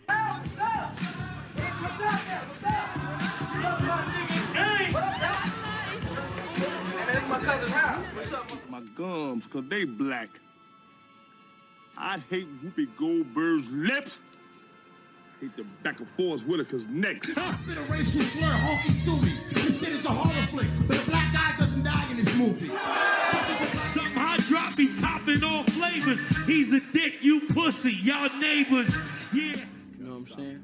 My gums, cause they black. I hate Whoopi Goldberg's lips. Hate the back and forth with her cause neck. Spit a racial slur, honky sooty. This shit is a horror flick, but a black guy doesn't die in this movie. Something hot drop, he popping all flavors. He's a dick, you pussy, y'all neighbors. Yeah. You know what I'm saying?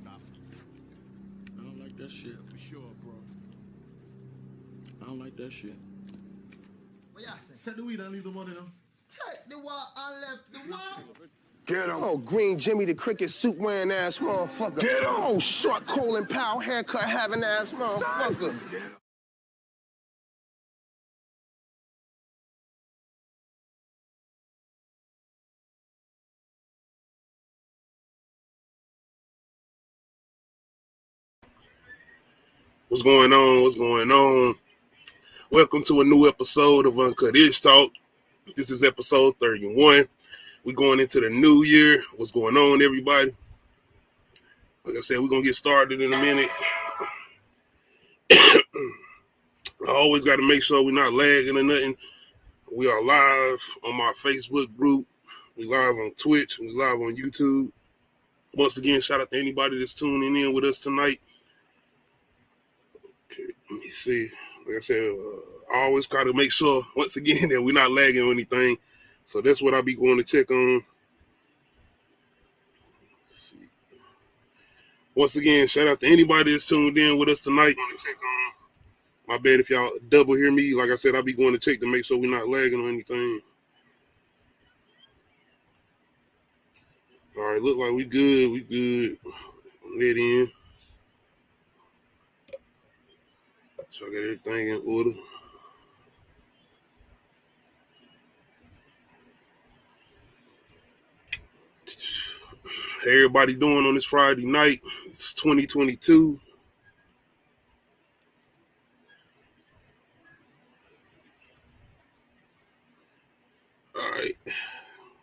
I don't like that shit. For sure, bro. I don't like that shit. What y'all say? Take the weed and leave the money though. Take the wall, I left the wall. Get him. Oh, green Jimmy the cricket suit wearing ass motherfucker. Get him. Oh, short Colin Powell haircut having ass motherfucker. Get him. What's going on? What's going on? Welcome to a new episode of Uncut Ishhh Talk. This is episode 31. We're going into the new year. What's going on, everybody? Like I said, we're going to get started in a minute. I always got to make sure we're not lagging or nothing. We are live on my Facebook group. We live on Twitch. We live on YouTube. Once again, shout out to anybody that's tuning in with us tonight. Okay, let me see. Like I said, I always try to make sure, once again, that we're not lagging or anything. So that's what I'll be going to check on. Let's see. Once again, shout out to anybody that's tuned in with us tonight. My bad if y'all double hear me. Like I said, I'll be going to check to make sure we're not lagging or anything. All right, look like we good. We good. Let in. So I got everything in order. How everybody doing on this Friday night? It's 2022. All right.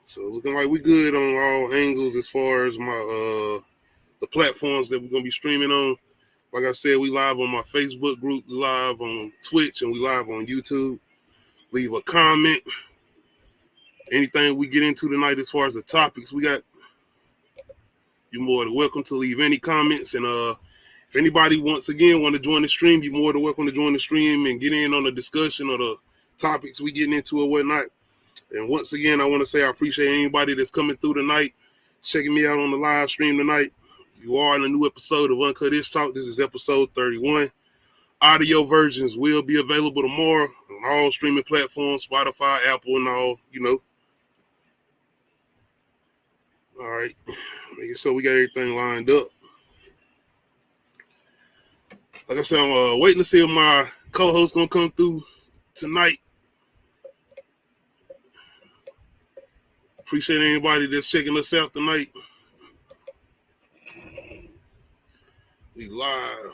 So looking like we good on all angles as far as my the platforms that we're gonna be streaming on. Like I said, we live on my Facebook group, we live on Twitch, and we live on YouTube. Leave a comment. Anything we get into tonight as far as the topics we got, you're more than welcome to leave any comments. And if anybody once again want to join the stream, you're more than welcome to join the stream and get in on the discussion or the topics we getting into or whatnot. And once again, I want to say I appreciate anybody that's coming through tonight, checking me out on the live stream tonight. You are in a new episode of Uncut Ishhh Talk. This is episode 31. Audio versions will be available tomorrow on all streaming platforms, Spotify, Apple, and all, you know. All right. Making sure we got everything lined up. Like I said, I'm waiting to see if my co-host going to come through tonight. Appreciate anybody that's checking us out tonight. We live.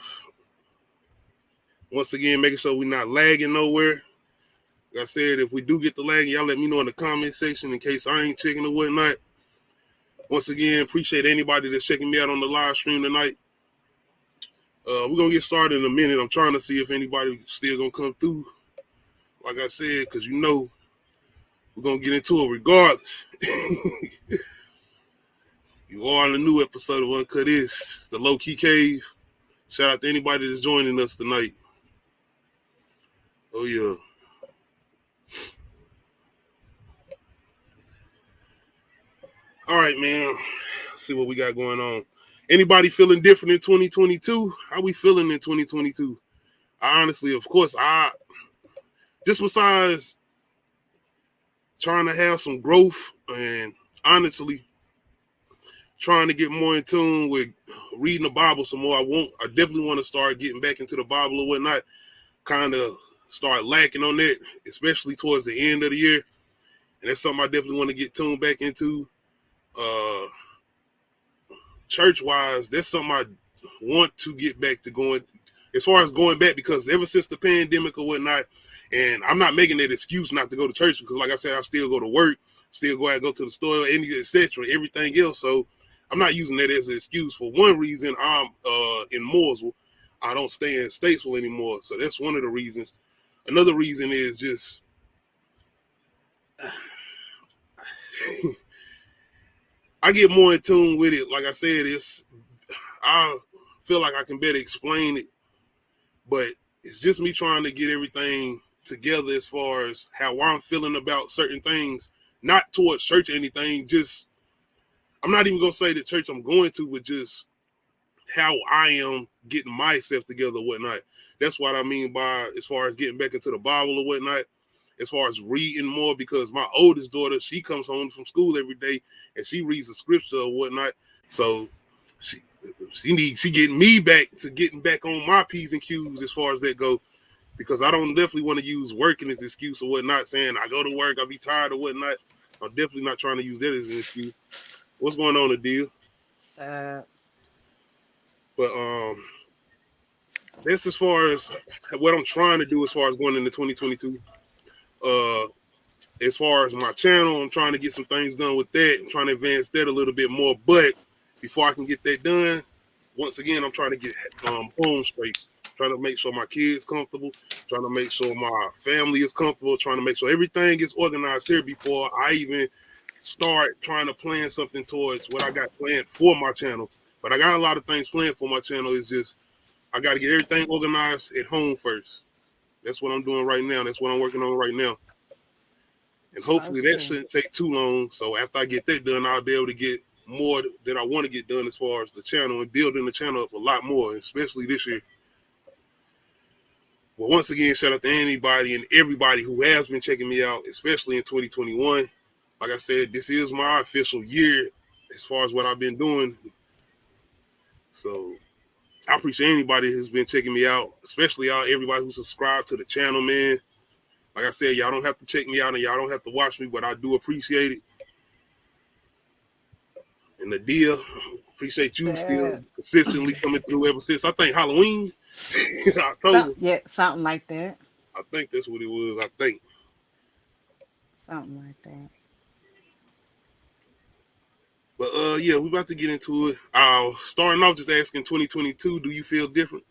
Once again, making sure we're not lagging nowhere. Like I said, if we do get the lagging, y'all let me know in the comment section in case I ain't checking or whatnot. Once again, appreciate anybody that's checking me out on the live stream tonight. We're going to get started in a minute. I'm trying to see if anybody still going to come through. Like I said, because you know, we're going to get into it regardless. You are on a new episode of Uncut Ishhh. It's the Low Key Cave. Shout out to anybody that's joining us tonight. Oh, yeah. All right, man. Let's see what we got going on. Anybody feeling different in 2022? How we feeling in 2022? Honestly, of course, just besides trying to have some growth and honestly trying to get more in tune with reading the Bible some more. I definitely want to start getting back into the Bible or whatnot. Kind of start lacking on that, especially towards the end of the year. And that's something I definitely want to get tuned back into. Church-wise, that's something I want to get back to going, as far as going back, because ever since the pandemic or whatnot, and I'm not making that excuse not to go to church, because like I said, I still go to work, still go to the store, etc., everything else. So I'm not using that as an excuse. For one reason, I'm in Mooresville. I don't stay in Statesville anymore, so that's one of the reasons. Another reason is just I get more in tune with it. Like I said, I feel like I can better explain it, but it's just me trying to get everything together as far as how I'm feeling about certain things, not towards church or anything. Just, I'm not even going to say the church I'm going to, but just how I am getting myself together or whatnot. That's what I mean by as far as getting back into the Bible or whatnot, as far as reading more, because my oldest daughter, she comes home from school every day and she reads the scripture or whatnot. So she getting me back to getting back on my P's and Q's as far as that go, because I don't definitely want to use working as an excuse or whatnot, saying I go to work, I'll be tired or whatnot. I'm definitely not trying to use that as an excuse. What's going on, Adil? But that's as far as what I'm trying to do as far as going into 2022. As far as my channel, I'm trying to get some things done with that. I'm trying to advance that a little bit more. But before I can get that done, once again, I'm trying to get home straight. Trying to make sure my kids comfortable. Trying to make sure my family is comfortable. Trying to make sure everything is organized here before I even start trying to plan something towards what I got planned for my channel. But I got a lot of things planned for my channel. It's just I got to get everything organized at home first. That's what I'm doing right now. That's what I'm working on right now. And hopefully that shouldn't take too long. So after I get that done, I'll be able to get more that I want to get done as far as the channel and building the channel up a lot more, especially this year. Well, once again, shout out to anybody and everybody who has been checking me out, especially in 2021. Like I said, this is my official year as far as what I've been doing. So I appreciate anybody who's been checking me out, especially everybody who subscribed to the channel, man. Like I said, y'all don't have to check me out and y'all don't have to watch me, but I do appreciate it. And the deal, appreciate you still consistently coming through ever since, I think, Halloween, October. Something like that. I think that's what it was, I think. Something like that. But yeah, we're about to get into it. Starting off just asking 2022, do you feel different?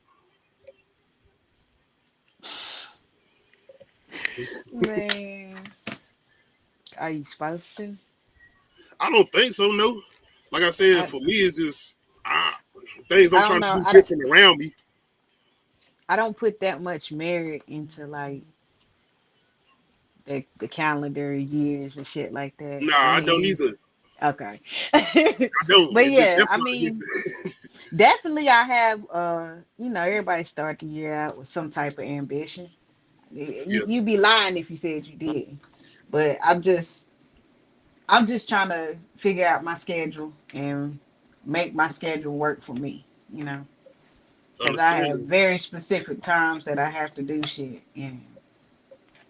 Man, are you supposed to? I don't think so, no. Like I said, for me, it's just things I'm trying to do different around me. I don't put that much merit into like the calendar years and shit like that. Nah, I don't either. Okay. I don't. But yeah, I mean, definitely I have, everybody start the year out with some type of ambition. You'd be lying if you said you didn't. But I'm just trying to figure out my schedule and make my schedule work for me, because I have very specific times that I have to do shit, and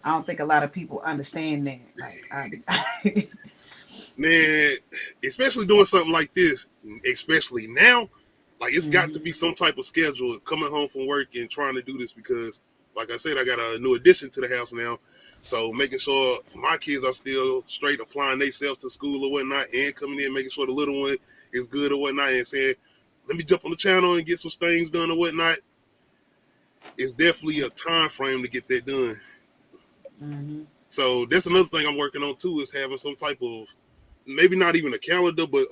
I don't think a lot of people understand that. Like, man, especially doing something like this, especially now, like it's got to be some type of schedule coming home from work and trying to do this, because like I said, I got a new addition to the house now. So making sure my kids are still straight, applying themselves to school or whatnot, and coming in, making sure the little one is good or whatnot, and saying, let me jump on the channel and get some things done or whatnot. It's definitely a time frame to get that done. mm-hmm. So that's another thing I'm working on too, is having some type of, maybe not even a calendar, but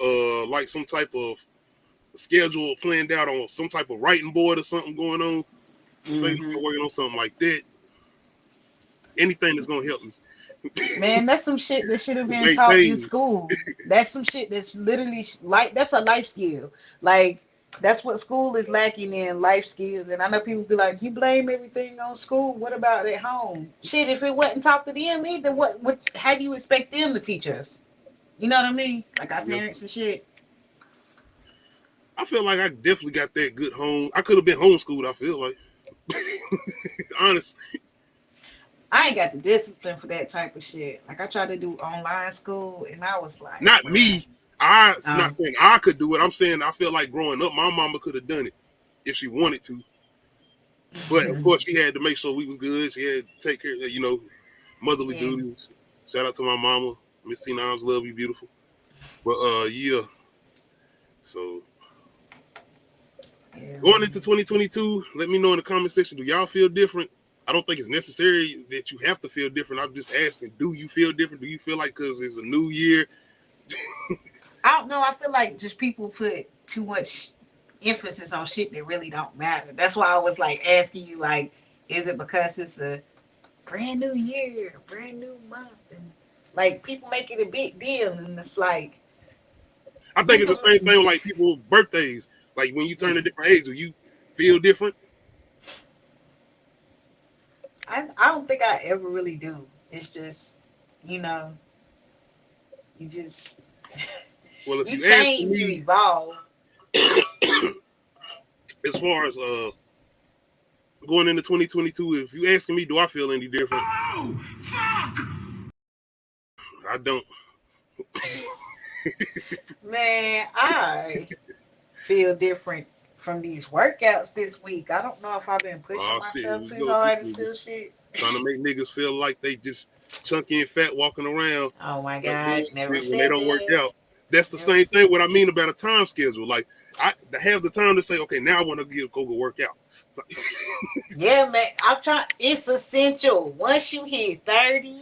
like some type of schedule planned out on some type of writing board or something going on. I'm working on something like that. Anything that's gonna help me. Man, that's some shit that should have been taught in school. That's some shit that's literally that's a life skill. Like, that's what school is lacking in, life skills. And I know people be like, you blame everything on school. What about at home? Shit, if it wasn't taught to them either, how do you expect them to teach us? You know what I mean? Like our parents and shit. I feel like I definitely got that good home. I could have been homeschooled, I feel like. Honestly. I ain't got the discipline for that type of shit. Like, I tried to do online school, and I was like, not me. Not saying I could do it. I'm saying I feel like growing up, my mama could have done it if she wanted to. But of course, she had to make sure we was good. She had to take care of, motherly duties. Shout out to my mama, Miss Tina Arms, love you, beautiful. But yeah, So Yeah. going into 2022, let me know in the comment section. Do y'all feel different? I don't think it's necessary that you have to feel different. I'm just asking, do you feel different? Do you feel like because it's a new year? I don't know. I feel like just people put too much emphasis on shit that really don't matter. That's why I was like asking you, like, is it because it's a brand new year, brand new month, and like people make it a big deal, and it's like I think it's the same thing with like people's birthdays. Like when you turn a different age, do you feel different? I don't think I ever really do. It's just, you know, you just Well, if you you ask change, you me, evolve. as far as going into 2022, if you asking me, do I feel any different? Oh, fuck! I don't. Man, I feel different from these workouts this week. I don't know if I've been pushing Oh, shit, here myself we too go with hard this to nigga. do shit. Trying to make niggas feel like they just chunky and fat walking around. Oh my Like God, never when they said don't work that. out. That's the Never same said thing what I mean about a time schedule. Like I have the time to say, okay, now I want to go work out. Yeah, man. I'm trying. It's essential. Once you hit 30,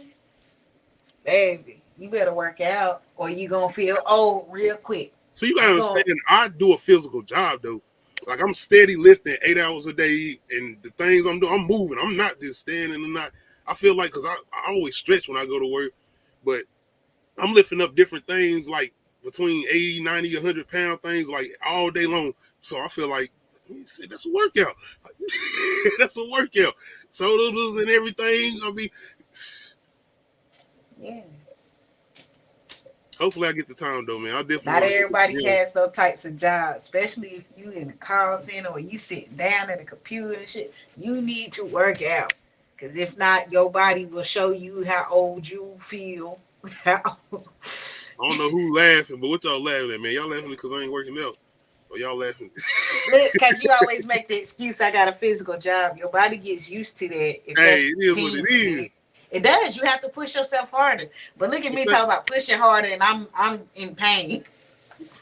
baby, you better work out, or you gonna feel old real quick. So you gotta You gonna, understand, I do a physical job though. Like I'm steady lifting 8 hours a day, and the things I'm doing, I'm moving. I'm not just standing and not. I feel like because I always stretch when I go to work, but I'm lifting up different things like between 80, 90, 100 pound things like all day long. So I feel like that's a workout. That's a workout. Sodas and everything. I mean, yeah. hopefully I get the time though, man. I definitely Not want to everybody get the gym. has those types of jobs, especially if you in a call center or you sitting down at a computer and shit. You need to work out, because if not, your body will show you how old you feel. I don't know who laughing, but what y'all laughing at, man? Y'all laughing because I ain't working out, or y'all laughing? Because you always make the excuse, I got a physical job. Your body gets used to that. If Hey, that's it is what it 10 is. it does. You have to push yourself harder. But look at me talking about pushing harder, and I'm in pain.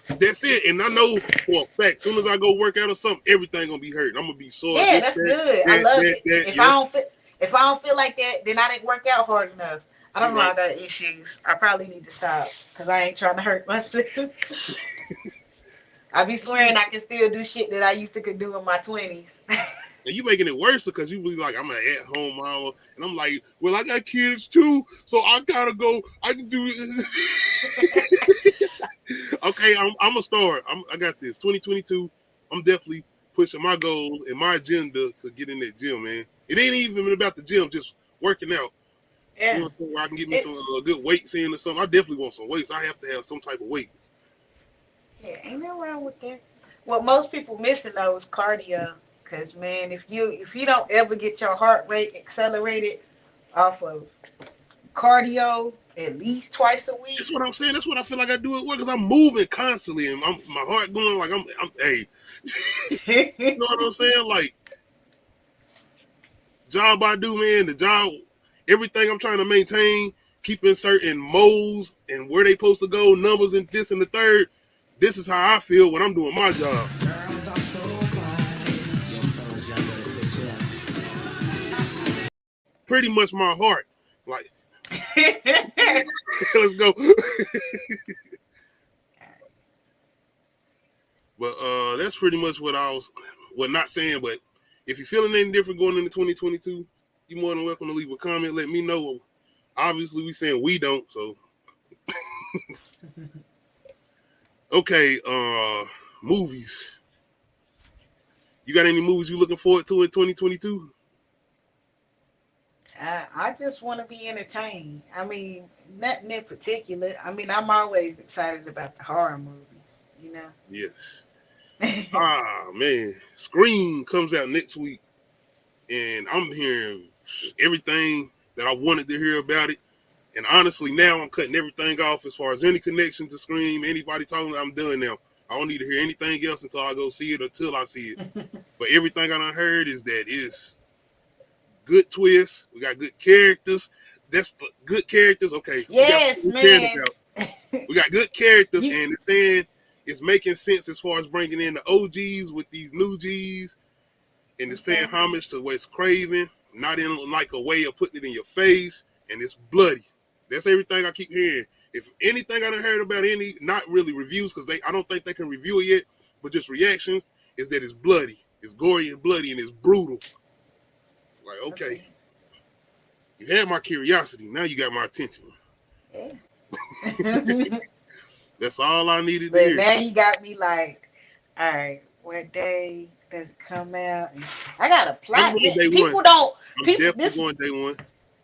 That's it. And I know for a fact, soon as I go work out or something, everything gonna be hurting. I'm gonna be sore. Yeah, This, that's that, good. I that, love that, it. that. If Yep. I don't feel like that, then I didn't work out hard enough. I don't You're know. right. I got issues. I probably need to stop because I ain't trying to hurt myself. I be swearing I can still do shit that I used to could do in my 20s. And you making it worse because you be like, I'm an at-home mama, and I'm like, well, I got kids too, so I gotta go. I can do this. Okay, I'm a star. I got this. 2022. I'm definitely pushing my goal and my agenda to get in that gym, man. It ain't even about the gym, just working out. You know Yeah. what I'm saying? Where I can get me some good weights in or something. I definitely want some weights. I have to have some type of weight. Yeah, ain't nothing wrong with that. What most people missing though is cardio. Cause man, if you don't ever get your heart rate accelerated off of cardio at least twice a week. That's what I'm saying. That's what I feel like I do at work because I'm moving constantly and my heart going like I'm hey. You know what I'm saying? Like job I do, man, the job, everything I'm trying to maintain, keeping certain modes and where they supposed to go, numbers and this and the third. This is how I feel when I'm doing my job. Pretty much my heart. Like, let's go. But that's pretty much what I was, well, not saying, but if you're feeling any different going into 2022, you're more than welcome to leave a comment. Let me know. Obviously, we saying we don't, so. Okay, movies. You got any movies you looking forward to in 2022? I just want to be entertained. I mean, nothing in particular. I mean, I'm always excited about the horror movies, you know? Yes. Man. Scream comes out next week, and I'm hearing everything that I wanted to hear about it. And honestly, now I'm cutting everything off as far as any connection to Scream, anybody talking, I'm done now. I don't need to hear anything else until I go see it or till I see it. But everything I done heard is that it's good twists. We got good characters. That's good characters. Okay. Yes, we got man. about. We got good characters, You, and it's saying it's making sense as far as bringing in the OGs with these new Gs, and it's paying homage to Wes Craven, not in like a way of putting it in your face, and it's bloody. That's everything I keep hearing. If anything I done heard about any, not really reviews, because I don't think they can review it yet, but just reactions, is that it's bloody, it's gory and bloody, and it's brutal. Like, okay, you had my curiosity, now you got my attention. Yeah. That's all I needed But to hear. now you got me like, all right, what day does it come out? I got a plot. People don't. I'm People, definitely going day one.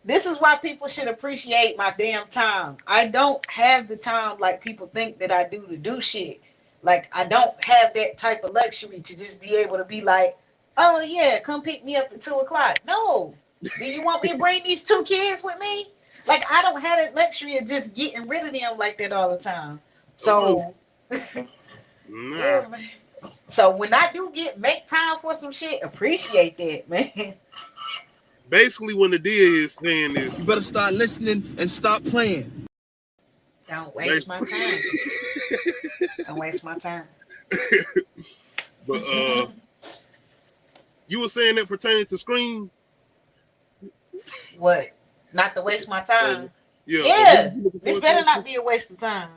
This is why people should appreciate my damn time. I don't have the time like people think that I do to do shit. Like, I don't have that type of luxury to just be able to be like, oh yeah, come pick me up at 2:00. No. Do you want me to bring these 2 kids with me? Like, I don't have that luxury of just getting rid of them like that all the time. So, nah. So when I do make time for some shit, appreciate that, man. Basically, what the deal is saying is, you better start listening and stop playing. Don't waste my time. Don't waste my time. But you were saying that pertaining to Scream. What? Not to waste my time. Yeah. This better not be a waste of time.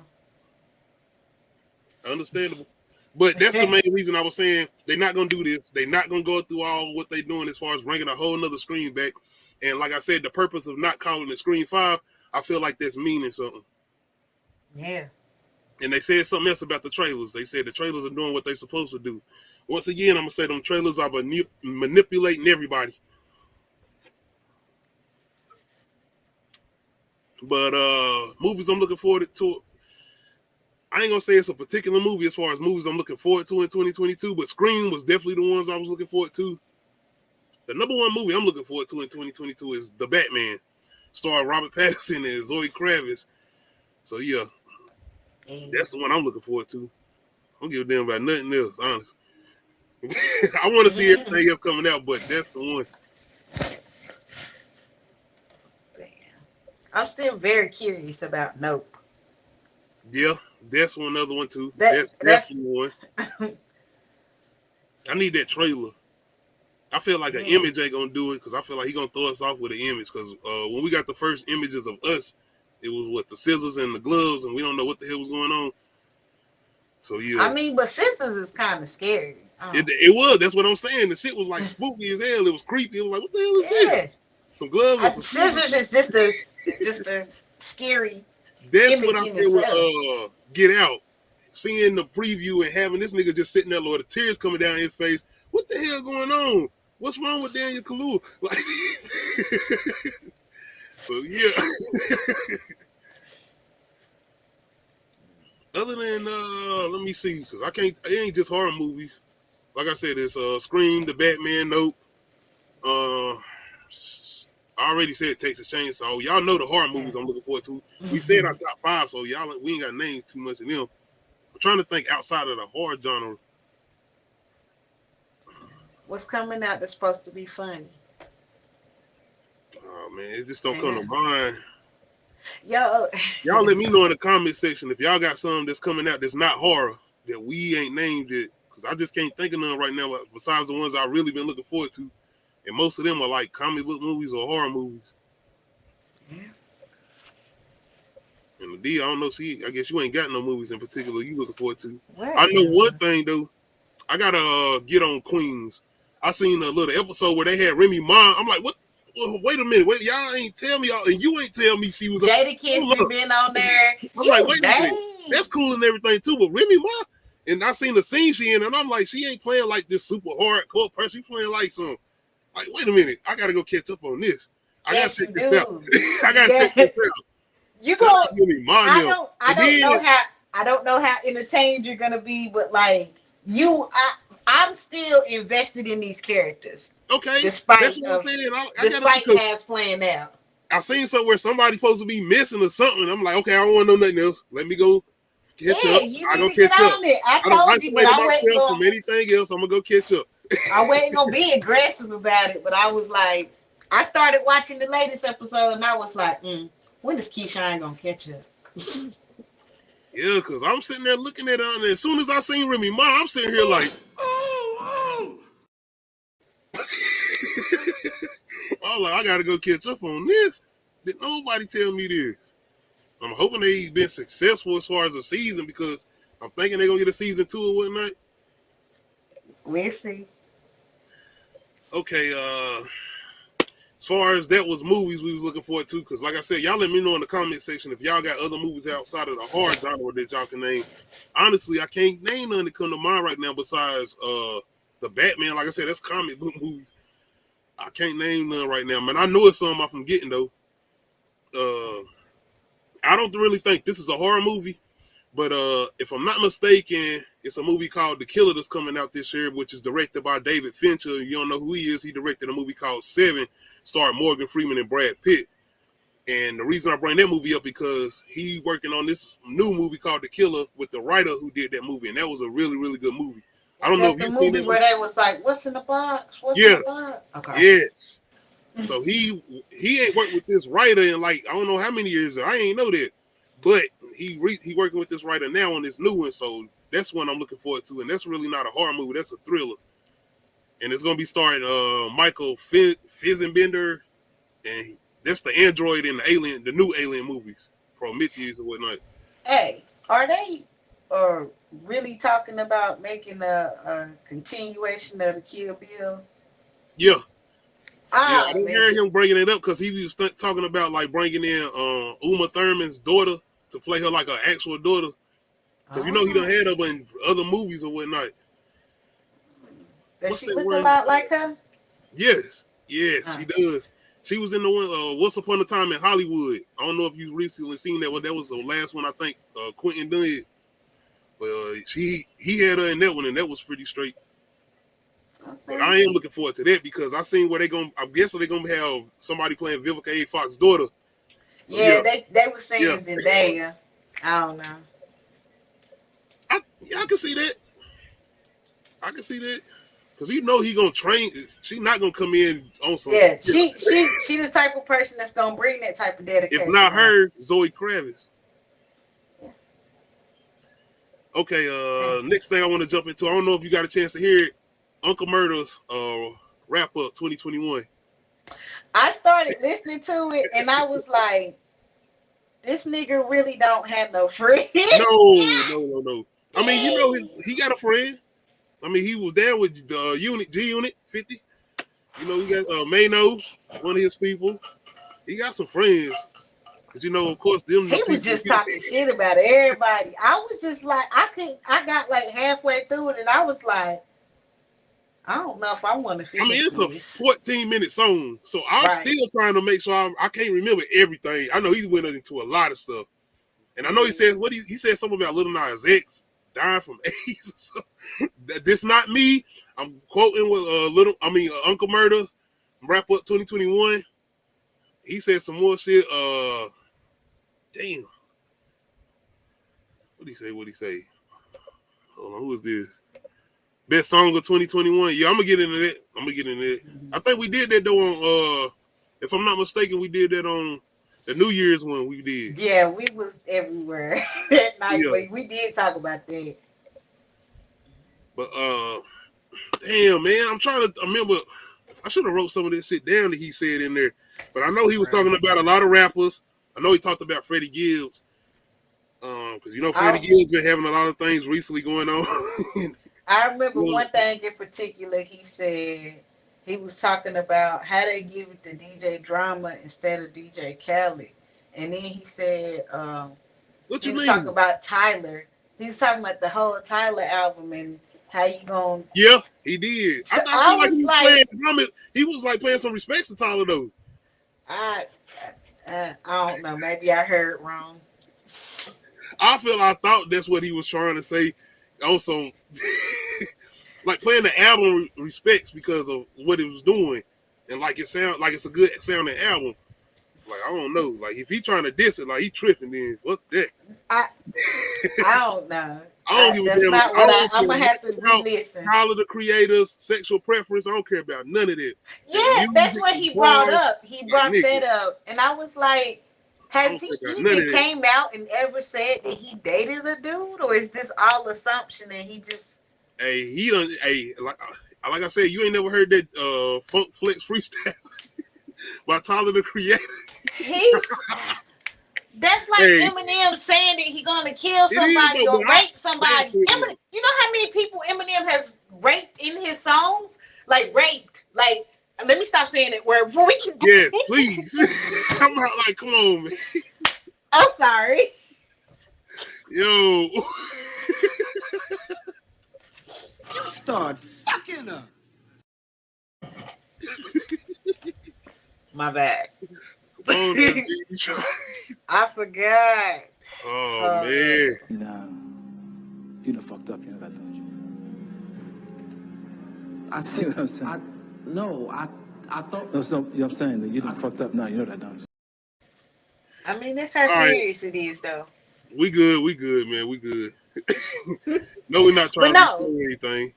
Understandable. But that's the main reason I was saying they're not going to do this. They're not going to go through all what they're doing as far as bringing a whole nother Scream back. And like I said, the purpose of not calling it Scream 5, I feel like that's meaning something. Yeah. And they said something else about the trailers. They said the trailers are doing what they're supposed to do. Once again, I'm going to say them trailers are manipulating everybody. But movies I'm looking forward to, I ain't gonna say it's a particular movie as far as movies I'm looking forward to in 2022, but Scream was definitely the ones I was looking forward to. The number one movie I'm looking forward to in 2022 is The Batman, starring Robert Pattinson and Zoe Kravitz. So yeah, that's the one I'm looking forward to. I don't give a damn about nothing else, honestly. I want to see everything else coming out, but that's the one. I'm still very curious about Nope. Yeah, that's one other one too. That's definitely one. I need that trailer. I feel like an image ain't gonna do it because I feel like he gonna throw us off with an image. Because when we got the first images of us, it was what, the scissors and the gloves, and we don't know what the hell was going on. So yeah. I mean, but scissors is kind of scary. It was. That's what I'm saying. The shit was like spooky as hell. It was creepy. It was like, what the hell is this? Some gloves. And some scissors is just a scary. That's what I feel with Get Out. Seeing the preview and having this nigga just sitting there, Lord, the tears coming down his face. What the hell going on? What's wrong with Daniel Kaluuya? Like, so yeah. Other than let me see, because I can't. It ain't just horror movies. Like I said, it's Scream, The Batman, Nope. I already said Texas Chainsaw. Y'all know the horror movies I'm looking forward to. We said our top 5, so we ain't got to name too much of them. I'm trying to think outside of the horror genre. What's coming out that's supposed to be funny? Oh man, it just don't come to mind. Y'all let me know in the comment section if y'all got something that's coming out that's not horror that we ain't named it, because I just can't think of none right now besides the ones I've really been looking forward to. And most of them are like comic book movies or horror movies. Yeah. And the D, I don't know, I guess you ain't got no movies in particular you looking forward to. Right. I know one thing though. I gotta get on Queens. I seen a little episode where they had Remy Ma. I'm like, what? Well, wait a minute. Y'all ain't tell me, and you ain't tell me she was. Jadakiss been on there. I'm like, wait a minute. That's cool and everything too, but Remy Ma. And I seen the scene she in, and I'm like, she ain't playing like this super hardcore person. She playing like some. Like, wait a minute, I gotta go catch up on this. I gotta check this out. I gotta check this out. You go. I don't know how entertained you're gonna be, but like I'm still invested in these characters. Okay, despite Has playing out. I seen somewhere somebody's supposed to be missing or something. I'm like, okay, I don't want to know nothing else. Let me go catch up. I go catch up. I told you, but I myself from anything else. I'm gonna go catch up. I wasn't gonna be aggressive about it, but I was like, I started watching the latest episode, and I was like, when is Keyshawn gonna catch up? Yeah, because I'm sitting there looking at it, and as soon as I seen Remy Ma, I'm sitting here like, oh. I'm like, I gotta go catch up on this. Did nobody tell me this? I'm hoping they've been successful as far as the season because I'm thinking they're gonna get a season 2 or whatnot. We'll see. Okay, as far as that was movies we was looking forward to, because like I said, y'all let me know in the comment section if y'all got other movies outside of the horror genre that y'all can name. Honestly, I can't name none that come to mind right now besides the Batman. Like I said, that's comic book movies. I can't name none right now, man. I know it's something I'm forgetting though. I don't really think this is a horror movie, but if I'm not mistaken, it's a movie called The Killer that's coming out this year, which is directed by David Fincher. You don't know who he is. He directed a movie called Seven, starring Morgan Freeman and Brad Pitt. And the reason I bring that movie up because he working on this new movie called The Killer with the writer who did that movie, and that was a really, really good movie. I don't know if you've seen that where they was like, "What's in the box? What's yes. in the box?" Okay. Yes. So he ain't worked with this writer in like I don't know how many years. I ain't know that, but he working with this writer now on this new one. So that's one I'm looking forward to, and that's really not a horror movie. That's a thriller, and it's gonna be starring Michael Fassbender, and that's the android in the new Alien movies, Prometheus or whatnot. Hey, are they really talking about making a continuation of the Kill Bill? Yeah. Ah, yeah, I didn't hear him bringing it up because he was talking about like bringing in Uma Thurman's daughter to play her like an actual daughter. Because you know he done had her in other movies or whatnot. Does she look a lot like her? Yes, she does. She was in the one Once Upon a Time in Hollywood. I don't know if you recently seen that one. That was the last one I think Quentin did. But he had her in that one, and that was pretty straight. Okay. But I am looking forward to that because I seen where I'm guessing they're gonna have somebody playing Vivica A. Fox's daughter. So, yeah, they were saying Zendaya. I don't know. I can see that. I can see that. Because you know he gonna train. She's not gonna come in on some. Yeah, she the type of person that's gonna bring that type of dedication. If not her, Zoe Kravitz. Yeah. Okay. Next thing I want to jump into. I don't know if you got a chance to hear it. Uncle Murda's wrap up 2021. I started listening to it and I was like, this nigga really don't have no friends. No. I mean, you know, he got a friend. I mean, he was there with the G-Unit 50. You know, he got Mano, one of his people. He got some friends. But you know, of course, them. He was just talking shit about everybody. I was just like, I got like halfway through it and I was like, I don't know if I want to finish. I mean, it's a 14-minute song, so I'm still trying to make sure I can't remember everything. I know he went into a lot of stuff, and I know he said he said something about Lil Nas X dying from AIDS. So, this not me. I'm quoting with Uncle Murda wrap up 2021. He said some more shit. Damn. What'd he say? Hold on, who is this? Best song of 2021. Yeah, I'm gonna get into that. I think we did that though on if I'm not mistaken, we did that on the New Year's one we did. Yeah, we was everywhere that night. Yeah. We did talk about that. But damn man, I'm trying to remember. I should have wrote some of this shit down that he said in there. But I know he was talking about a lot of rappers. I know he talked about Freddie Gibbs. Because you know Freddie Gibbs been having a lot of things recently going on. I remember one thing in particular he said. He was talking about how they give it to DJ Drama instead of DJ Khaled. And then he said what he you was mean? Talking about Tyler. He was talking about the whole Tyler album and how you gonna... Yeah, he did. So I feel like he was playing drumming. He was like playing some respects to Tyler though. I don't know. Maybe I heard wrong. I thought that's what he was trying to say. Also, like playing the album respects because of what it was doing, and like it sound like it's a good sounding album. Like I don't know, like if he trying to diss it, like he tripping. Then what that? I don't know. I don't give a damn. That's not what I'm gonna have to re-listen. Tyler the Creator's sexual preference. I don't care about none of that. Yeah, that's what he brought up. He brought that up, and I was like, Has he even came out and ever said that he dated a dude, or is this all assumption and he just? Hey, he done. Hey, like I said, you ain't never heard that Funk Flex freestyle by Tyler the Creator. That's like Eminem saying that he gonna kill somebody or rape somebody. Eminem, you know how many people Eminem has raped in his songs? Like raped. Like, let me stop saying that word before we can. Yes, please. I'm out like, come on, man. I'm sorry. Yo. You start fucking up. My bad. Oh, I forgot. Oh man. Nah. You done fucked up, you know that, don't you? I see what I'm saying. I thought. No, so, you know what I'm saying? That you done fucked up now, you know that, don't you? I mean, that's how serious it is, though. We good, man. We good. No, we're not trying to do anything.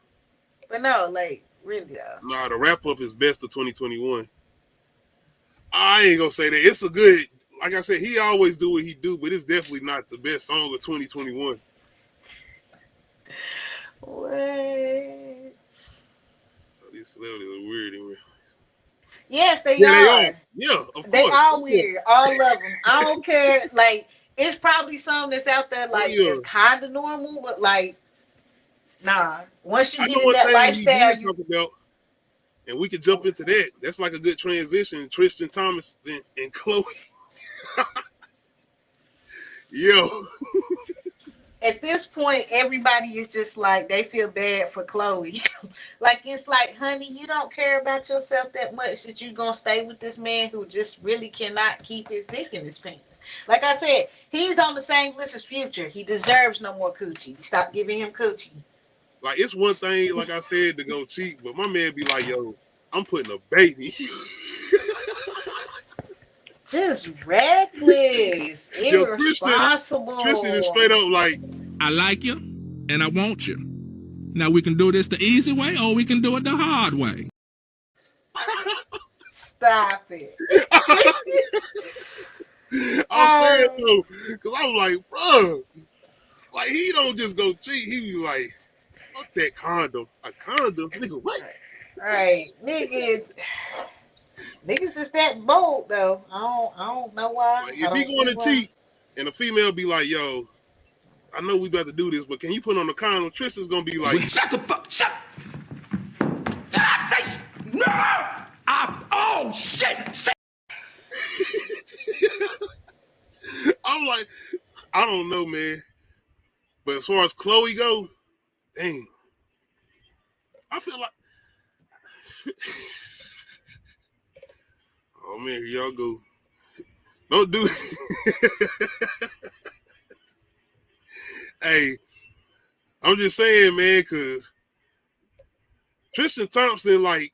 But no, like, really, though. Nah, the wrap up is best of 2021. I ain't gonna say that. It's a good, like I said, he always do what he do, but it's definitely not the best song of 2021. What? These celebrities are weird anyway. Yes, they are. They are. Yeah, of course. They are weird. All of them. I don't care. Like, it's probably some that's out there, like, it's kind of normal, but, like, nah. Once you get in that lifestyle, talk about, and we can jump into that. That's like a good transition. Tristan Thompson and Khloe. Yo. At this point, everybody is just like, they feel bad for Khloe. Like, it's like, honey, you don't care about yourself that much that you're going to stay with this man who just really cannot keep his dick in his pants. Like I said, he's on the same list as Future. He deserves no more coochie. Stop giving him coochie. Like, it's one thing, like I said, to go cheat, but my man be like, yo, I'm putting a baby. Just reckless, irresponsible. Tristan is straight up like, I like you and I want you. Now we can do this the easy way or we can do it the hard way. Stop it. I'm saying though, because I'm like, bro, like he don't just go cheat. He be like, fuck that condom. A condom? Nigga, what? Right. Niggas is that bold though. I don't know why. Like, if he going to cheat and a female be like, yo, I know we about to do this, but can you put on the condom? Tristan's gonna be like, shut the fuck, shut. No! Oh shit! I'm like, I don't know, man. But as far as Khloe go, dang, I feel like, oh man, here y'all go. Don't do it. Hey, I'm just saying, man, because Tristan Thompson, like,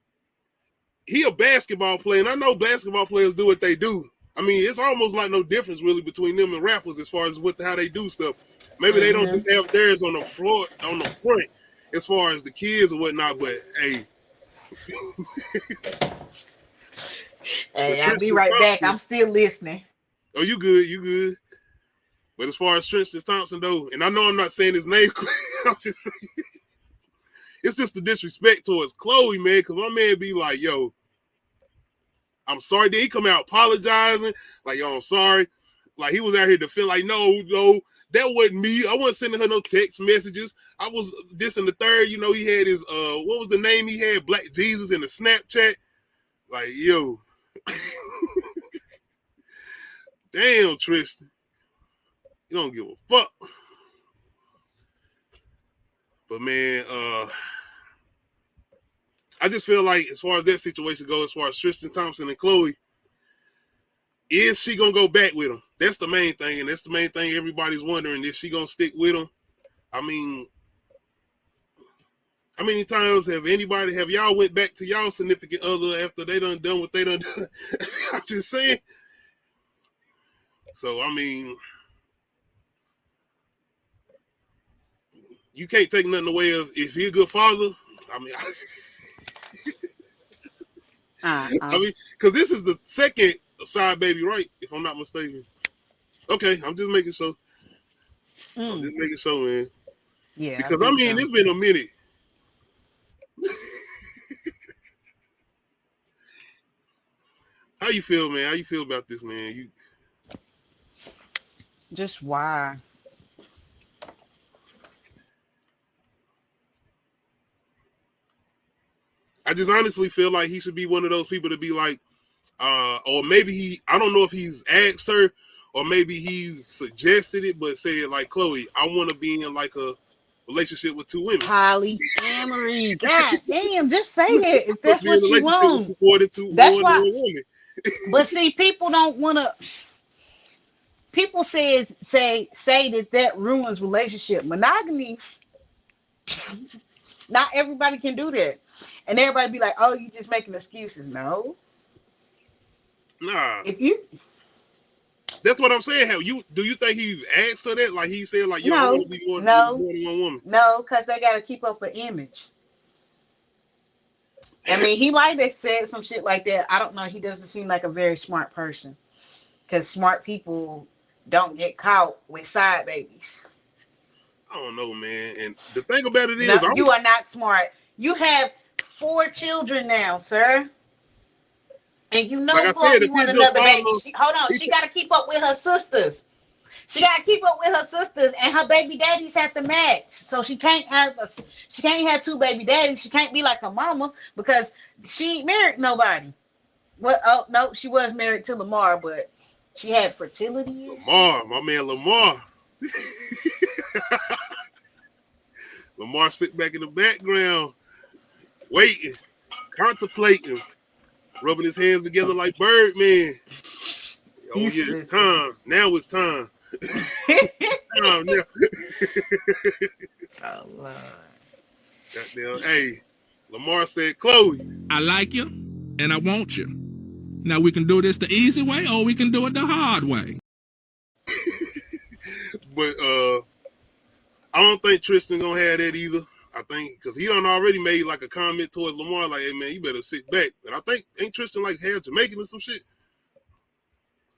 he a basketball player, and I know basketball players do what they do. I mean, it's almost like no difference really between them and rappers as far as how they do stuff. Maybe they don't just have theirs on the floor, on the front, as far as the kids or whatnot. But hey, hey, I'll be right back. I'm still listening. Oh, you good? You good? But as far as Tristan Thompson though, and I know I'm not saying his name, I'm just saying, it's just the disrespect towards Khloe, man. Because my man be like, yo, I'm sorry. Then he come out apologizing, like, yo, I'm sorry. Like, he was out here to feel like, no, that wasn't me. I wasn't sending her no text messages. I was this and the third. You know, he had his, what was the name he had? Black Jesus in the Snapchat. Like, yo. Damn, Tristan. You don't give a fuck. But, man, I just feel like as far as that situation goes, as far as Tristan Thompson and Khloe, is she going to go back with him? That's the main thing, and that's the main thing everybody's wondering. Is she going to stick with him? I mean, how many times have y'all went back to y'all significant other after they done what they done done? I'm just saying. So, I mean, you can't take nothing away of if he's a good father. I mean, I mean, because this is the second side baby, right? If I'm not mistaken. Okay, I'm just making sure. I'm just making sure, man. Yeah. Because I mean, it's been a minute. How you feel, man? How you feel about this, man? Just why? I just honestly feel like he should be one of those people to be like, or maybe I don't know if he's asked her or maybe he's suggested it, but said like, Khloe, I want to be in like a relationship with 2 women. Polyamory. God damn, just say it if that's Be in a what you relationship want. with more than That's one why. woman. But see, people don't want to. People say that ruins relationship. Monogamy. Not everybody can do that, and everybody be like, "Oh, you just making excuses." No. Nah. If you. That's what I'm saying. Do you think he asked her that? Like he said, like, yo, I No. want to be more than one woman. No, because they got to keep up an image. I mean, he might have said some shit like that. I don't know. He doesn't seem like a very smart person. Because smart people don't get caught with side babies. I don't know, man. And the thing about it is, No, you are not smart. You have 4 children now, sir. And you know, like I said, you want another baby. Hold on. She got to keep up with her sisters. She got to keep up with her sisters, and her baby daddies have to match. So she can't have 2 baby daddies. She can't be like her mama because she ain't married nobody. Well, oh no, she was married to Lamar, but she had fertility issues. Lamar, my man Lamar. Lamar sit back in the background, waiting, contemplating, rubbing his hands together like Birdman. Oh yeah, it's time. Now it's time. It's time now. Oh Lord. Goddamn, hey, Lamar said, Khloe, I like you, and I want you. Now we can do this the easy way, or we can do it the hard way. But I don't think Tristan gonna have that either. I think because he done already made like a comment towards Lamar, like, hey man, you better sit back. And I think ain't Tristan like half Jamaican or some shit.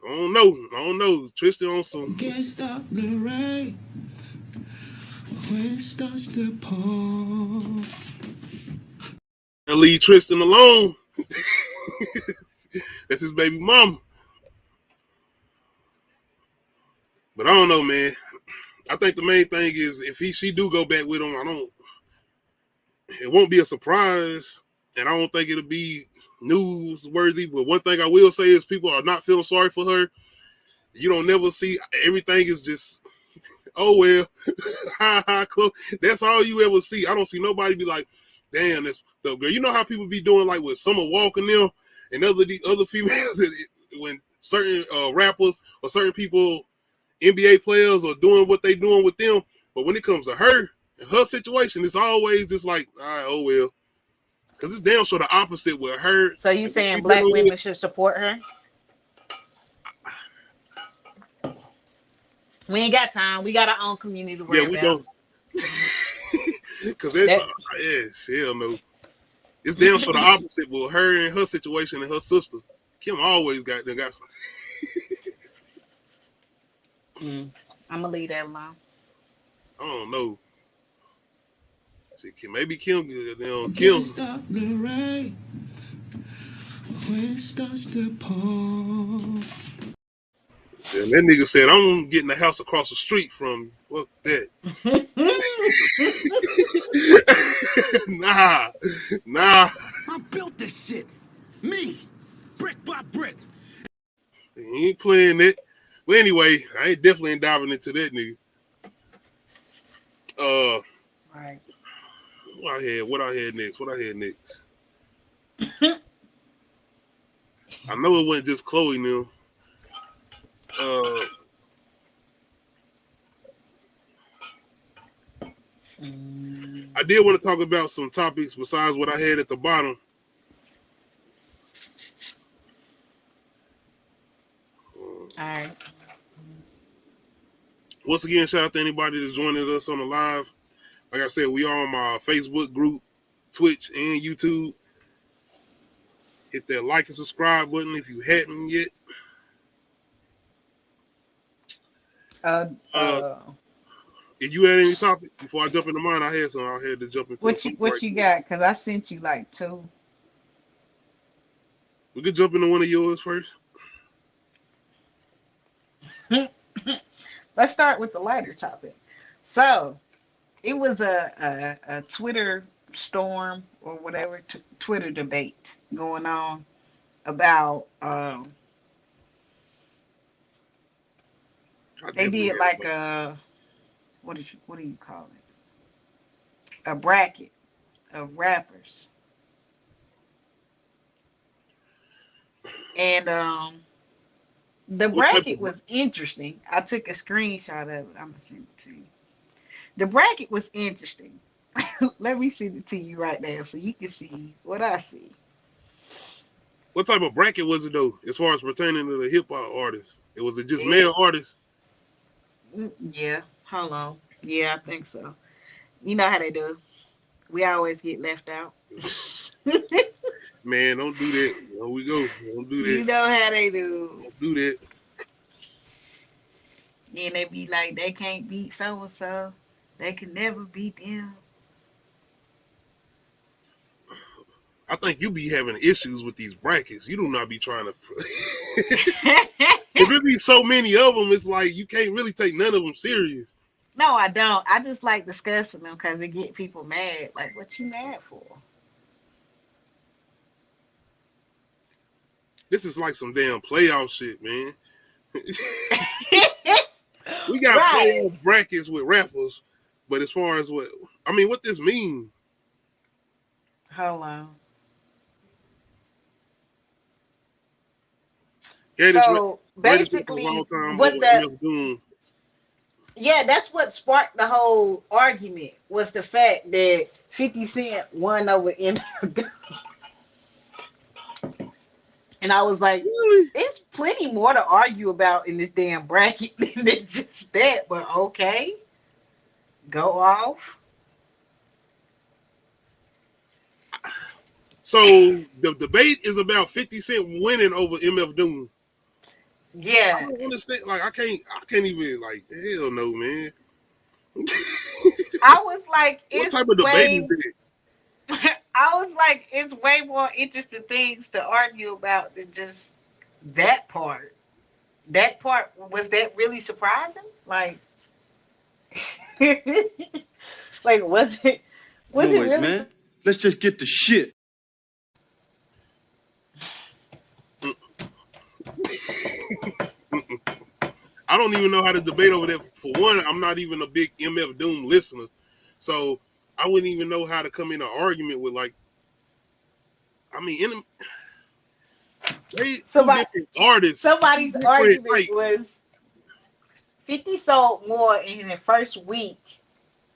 I don't know. Tristan on some. Can't stop the rain when it starts to pour. And leave Tristan alone. That's his baby mama. But I don't know, man. I think the main thing is if she do go back with him, it won't be a surprise, and I don't think it'll be newsworthy. But one thing I will say is people are not feeling sorry for her. You don't never see everything is just, oh well, ha Khloe. That's all you ever see. I don't see nobody be like, damn, that's the girl. You know how people be doing like with Summer Walker them and other females when certain rappers or certain people, NBA players are doing what they doing with them. But when it comes to her and her situation, it's always just like, all right, oh well. Because it's damn sure the opposite with her. So you saying black women should support her? We ain't got time. We got our own community to worry about. Yeah, we don't. Because that's, hell no. It's damn sure the opposite with her and her situation and her sister. Kim always got something. I'm going to leave that alone. I don't know. See, maybe Kim, Kim. Stop the rain when it starts to pour. And that nigga said, I'm getting the house across the street from you. Fuck that. Nah. I built this shit. Me. Brick by brick. He ain't playing it. But anyway, I ain't definitely diving into that nigga. Right. What I had next? I know it wasn't just Khloe now. I did want to talk about some topics besides what I had at the bottom. All right. Once again, shout out to anybody that's joining us on the live. Like I said, we are on my Facebook group, Twitch, and YouTube. Hit that like and subscribe button if you hadn't yet. If you had any topics before I jump into mine, I had some. I had to jump into what you got? Because I sent you like 2. We could jump into one of yours first. Let's start with the lighter topic. So it was a Twitter storm or whatever, Twitter debate going on about they did like a what do you call it? A bracket of rappers. And the bracket was interesting. I took a screenshot of it. I'm gonna send it to you. The bracket was interesting. Let me send it to you right now so you can see what I see. What type of bracket was it though, as far as pertaining to the hip hop artists? Was it just male artists? Yeah, hold on. Yeah, I think so. You know how they do. We always get left out. Man, don't do that. Here we go. Don't do that. You know how they do. Don't do that. Then they be like, they can't beat so and so. They can never beat them. I think you be having issues with these brackets. You do not be trying to. If there be so many of them, it's like you can't really take none of them serious. No, I don't. I just like discussing them because it get people mad. Like, what you mad for? This is like some damn playoff shit, man. We got playoff brackets with rappers, but as far as what this mean? Hold on. So basically, that's what sparked the whole argument was the fact that 50 Cent won over MF. And I was like, really? It's plenty more to argue about in this damn bracket than just that, but okay. Go off. So the debate is about 50 Cent winning over MF Doom. Yeah. I don't understand. Like I can't even like hell no, man. I was like, what type of debate is it? I was like, it's way more interesting things to argue about than just that part. That part, was that really surprising? Like, like was it really? Man, let's just get the shit. I don't even know how to debate over that. For one, I'm not even a big MF Doom listener, so I wouldn't even know how to come in an argument with like. I mean, artists. Somebody's argument was 50 sold more in the first week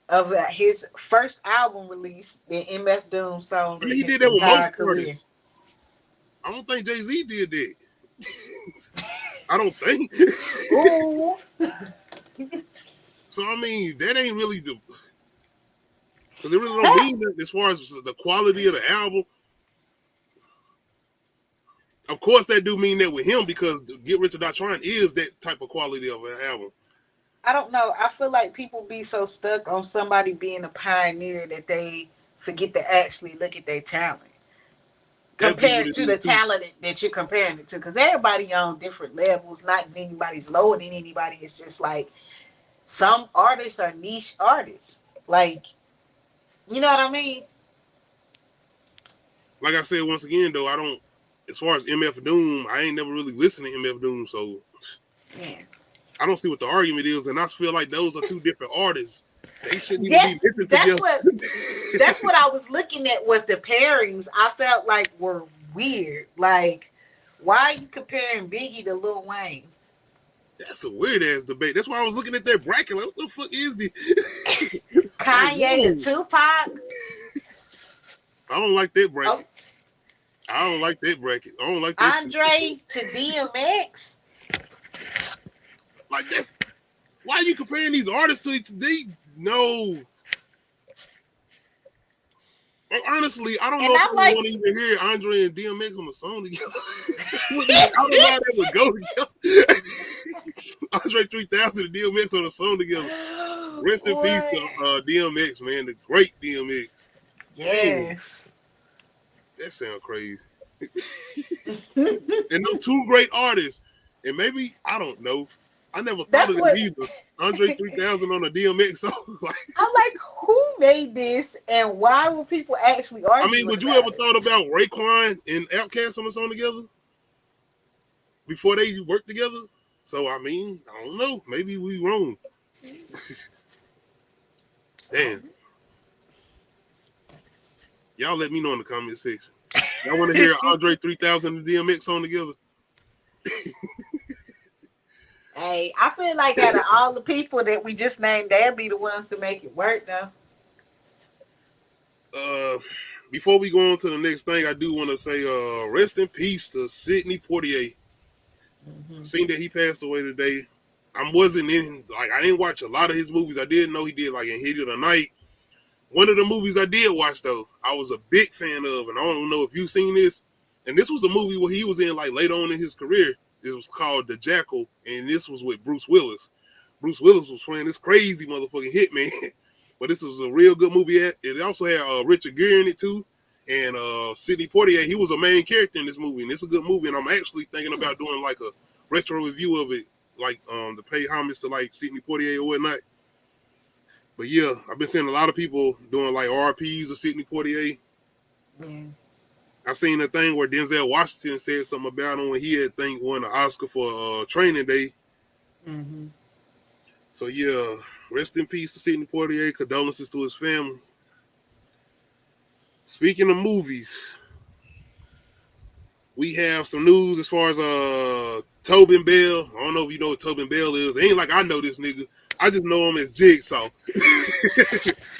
of his first album release than MF Doom sold. I mean, he did that with most artists. I don't think Jay-Z did that. I don't think. Ooh. So I mean, that ain't really the. Because it really don't mean that as far as the quality of the album. Of course, that do mean that with him because Get Rich or Die Trying is that type of quality of an album. I don't know. I feel like people be so stuck on somebody being a pioneer that they forget to actually look at their talent. Compared to the talent that you're comparing it to. Because everybody on different levels. Not anybody's lower than anybody. It's just like some artists are niche artists. Like, you know what I mean? Like I said, once again, though, I don't. As far as MF Doom, I ain't never really listened to MF Doom, so yeah. I don't see what the argument is, and I feel like those are two different artists. They shouldn't even be listened together. That's what I was looking at was the pairings. I felt like were weird. Like, why are you comparing Biggie to Lil Wayne? That's a weird ass debate. That's why I was looking at that bracket. Like, what the fuck is this? Kanye to Tupac. I don't like that bracket. I don't like that bracket. I don't like that. Andre to DMX. Like that's why are you comparing these artists to each other? No. Honestly, I don't know if I want to even hear Andre and DMX on the song together. I don't know how that would go together. Andre 3000 and DMX on a song together. Rest in peace to DMX, man. The great DMX. Yes. Damn, that sounds crazy. And no two great artists. And maybe, I don't know. I never thought of it either. Andre 3000 on a DMX song. I'm like, who made this and why will people actually argue? I mean, would you ever thought about Raekwon and Outkast on a song together? Before they worked together? So, I mean, I don't know. Maybe we wrong. Damn. Y'all let me know in the comment section. Y'all want to hear Andre 3000 and DMX song together? Hey, I feel like out of all the people that we just named, they'll be the ones to make it work, though. Before we go on to the next thing, I do want to say rest in peace to Sidney Poitier. I seen that he passed away today. I didn't watch a lot of his movies. I didn't know he did like in Heat of the Night. One of the movies I did watch though, I was a big fan of, and I don't know if you've seen this. And this was a movie where he was in like later on in his career. It was called The Jackal, and this was with Bruce Willis. Bruce Willis was playing this crazy motherfucking hitman. But this was a real good movie. It also had Richard Gere in it too, and Sidney Poitier. He was a main character in this movie, and it's a good movie. And I'm actually thinking about doing like a retro review of it, like to pay homage to like Sidney Poitier or whatnot. But yeah, I've been seeing a lot of people doing like RPs of Sidney Poitier. Mm. I've seen a thing where Denzel Washington said something about him when he had won an Oscar for Training Day. Mm-hmm. So yeah, rest in peace to Sidney Poitier. Condolences to his family. Speaking of movies, we have some news as far as Tobin Bell. I don't know if you know what Tobin Bell is. It ain't like I know this nigga. I just know him as Jigsaw.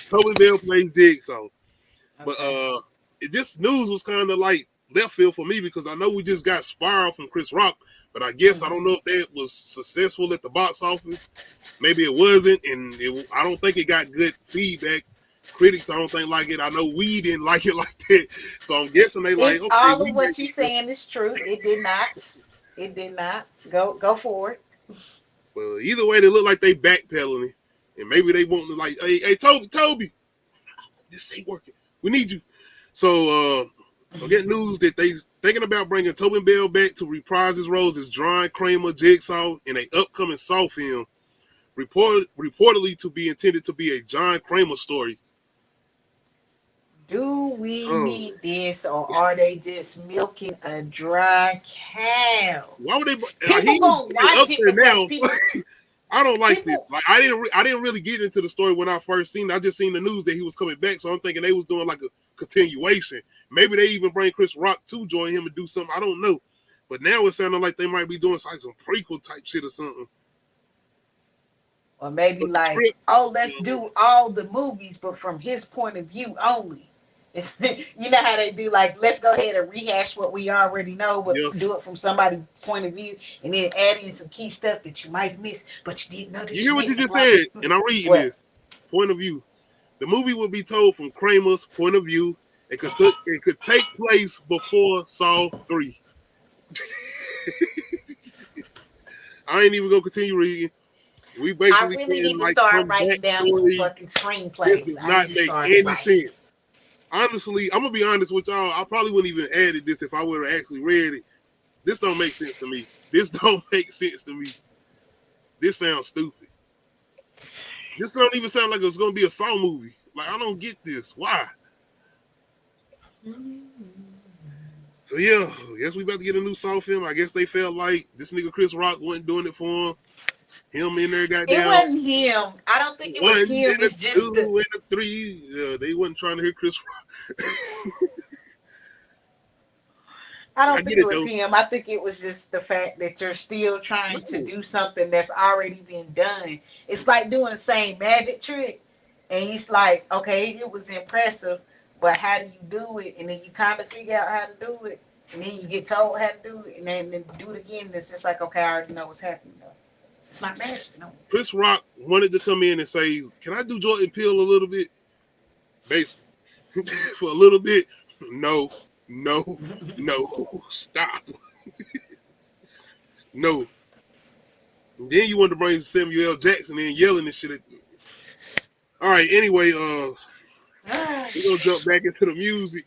Tobin Bell plays Jigsaw. Okay. But this news was kind of like left field for me because I know we just got Spiral from Chris Rock, but I guess I don't know if that was successful at the box office. Maybe it wasn't, and I don't think it got good feedback. Critics, I don't think like it. I know we didn't like it like that, so I'm guessing they like. Okay, all of what you're saying is true. It did not. It did not. Go for it. Well, either way, they look like they backpedaling, and maybe they want to like, hey, Toby, this ain't working. We need you. So, I get news that they thinking about bringing Tobin Bell back to reprise his roles as John Kramer Jigsaw in an upcoming Saw film, reportedly to be intended to be a John Kramer story. Do we need this, or are they just milking a dry cow? Why would they? People gonna watch it now. People, I don't like this. Like I didn't really get into the story when I first seen it. I just seen the news that he was coming back, so I'm thinking they was doing like a continuation. Maybe they even bring Chris Rock to join him and do something. I don't know. But now it's sounding like they might be doing like some prequel type shit or something. Or maybe like, let's do all the movies, but from his point of view only. It's, you know how they do, like, let's go ahead and rehash what we already know, but do it from somebody's point of view, and then add in some key stuff that you might miss, but you didn't know that. You hear what you just said, and I'm reading this. Point of view. The movie will be told from Kramer's point of view. It could take place before Saw 3. I ain't even gonna continue reading. We basically I really need to start writing down some fucking screenplays. This does not make any sense. Honestly, I'm gonna be honest with y'all. I probably wouldn't even added this if I would have actually read it. This don't make sense to me. This don't make sense to me. This sounds stupid. This don't even sound like it's gonna be a Saw movie. Like I don't get this. Why? So yeah, I guess we about to get a new Saw film. I guess they felt like this nigga Chris Rock wasn't doing it for him. Him in there got down. It wasn't him. I don't think it was him. It's just the 3. They wasn't trying to hear Chris Rock. I don't think it was him. I think it was just the fact that you're still trying to do something that's already been done. It's like doing the same magic trick. And it's like, okay, it was impressive, but how do you do it? And then you kind of figure out how to do it. And then you get told how to do it. And then do it again. And it's just like, okay, I already know what's happening though. It's not magic, no. Chris Rock wanted to come in and say, can I do Jordan Peele a little bit? Basically. For a little bit. No. Stop. No. And then you wanted to bring Samuel L. Jackson in yelling and shit at me. All right, anyway, we're gonna jump back into the music.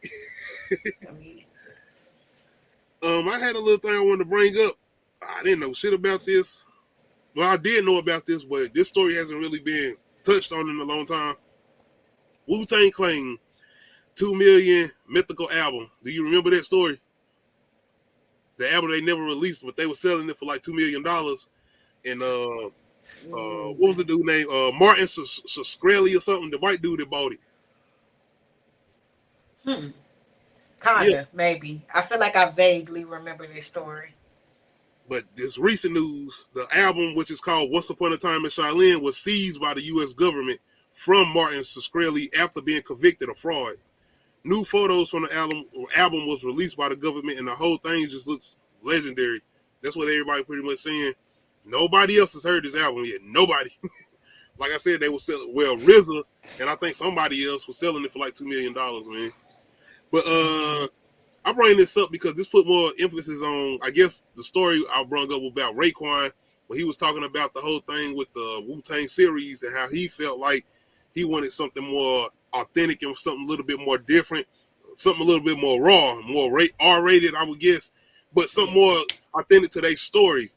I had a little thing I wanted to bring up. I didn't know shit about this. Well, I did know about this, but this story hasn't really been touched on in a long time. Wu-Tang Clan, 2 million mythical album. Do you remember that story? The album they never released, but they were selling it for like $2 million. And what was the dude name? Martin Shkreli or something, the white dude that bought it. Kinda, maybe. I feel like I vaguely remember this story. But this recent news, the album, which is called Once Upon a Time in Shaolin, was seized by the U.S. government from Martin Shkreli after being convicted of fraud. New photos from the album was released by the government, and the whole thing just looks legendary. That's what everybody pretty much saying. Nobody else has heard this album yet. Nobody. Like I said, they were selling, well, RZA, and I think somebody else was selling it for like $2 million, man. But I bring this up because this put more emphasis on, I guess, the story I brought up about Raekwon, when he was talking about the whole thing with the Wu-Tang series and how he felt like he wanted something more authentic and something a little bit more different, something a little bit more raw, more R-rated, I would guess, but something more authentic to their story.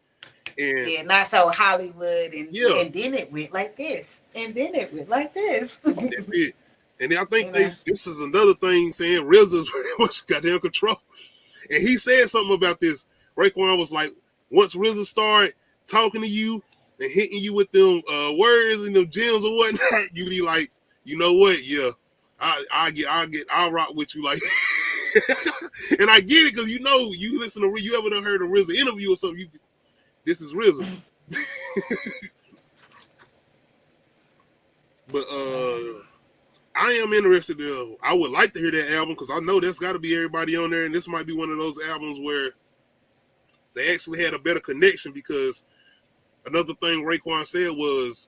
And yeah, not so Hollywood, and then it went like this, and then it went like this. That's it. And I think this is another thing saying RZA's pretty much got their control. And he said something about this. Raekwon was like, once RZA started talking to you and hitting you with them words and them gems or whatnot, you be like, you know what? Yeah, I'll rock with you. Like, and I get it because you know, you listen to, you ever done heard a RZA interview or something? This is RZA. But I am interested to, I would like to hear that album because I know that's got to be everybody on there, and this might be one of those albums where they actually had a better connection, because another thing Raekwon said was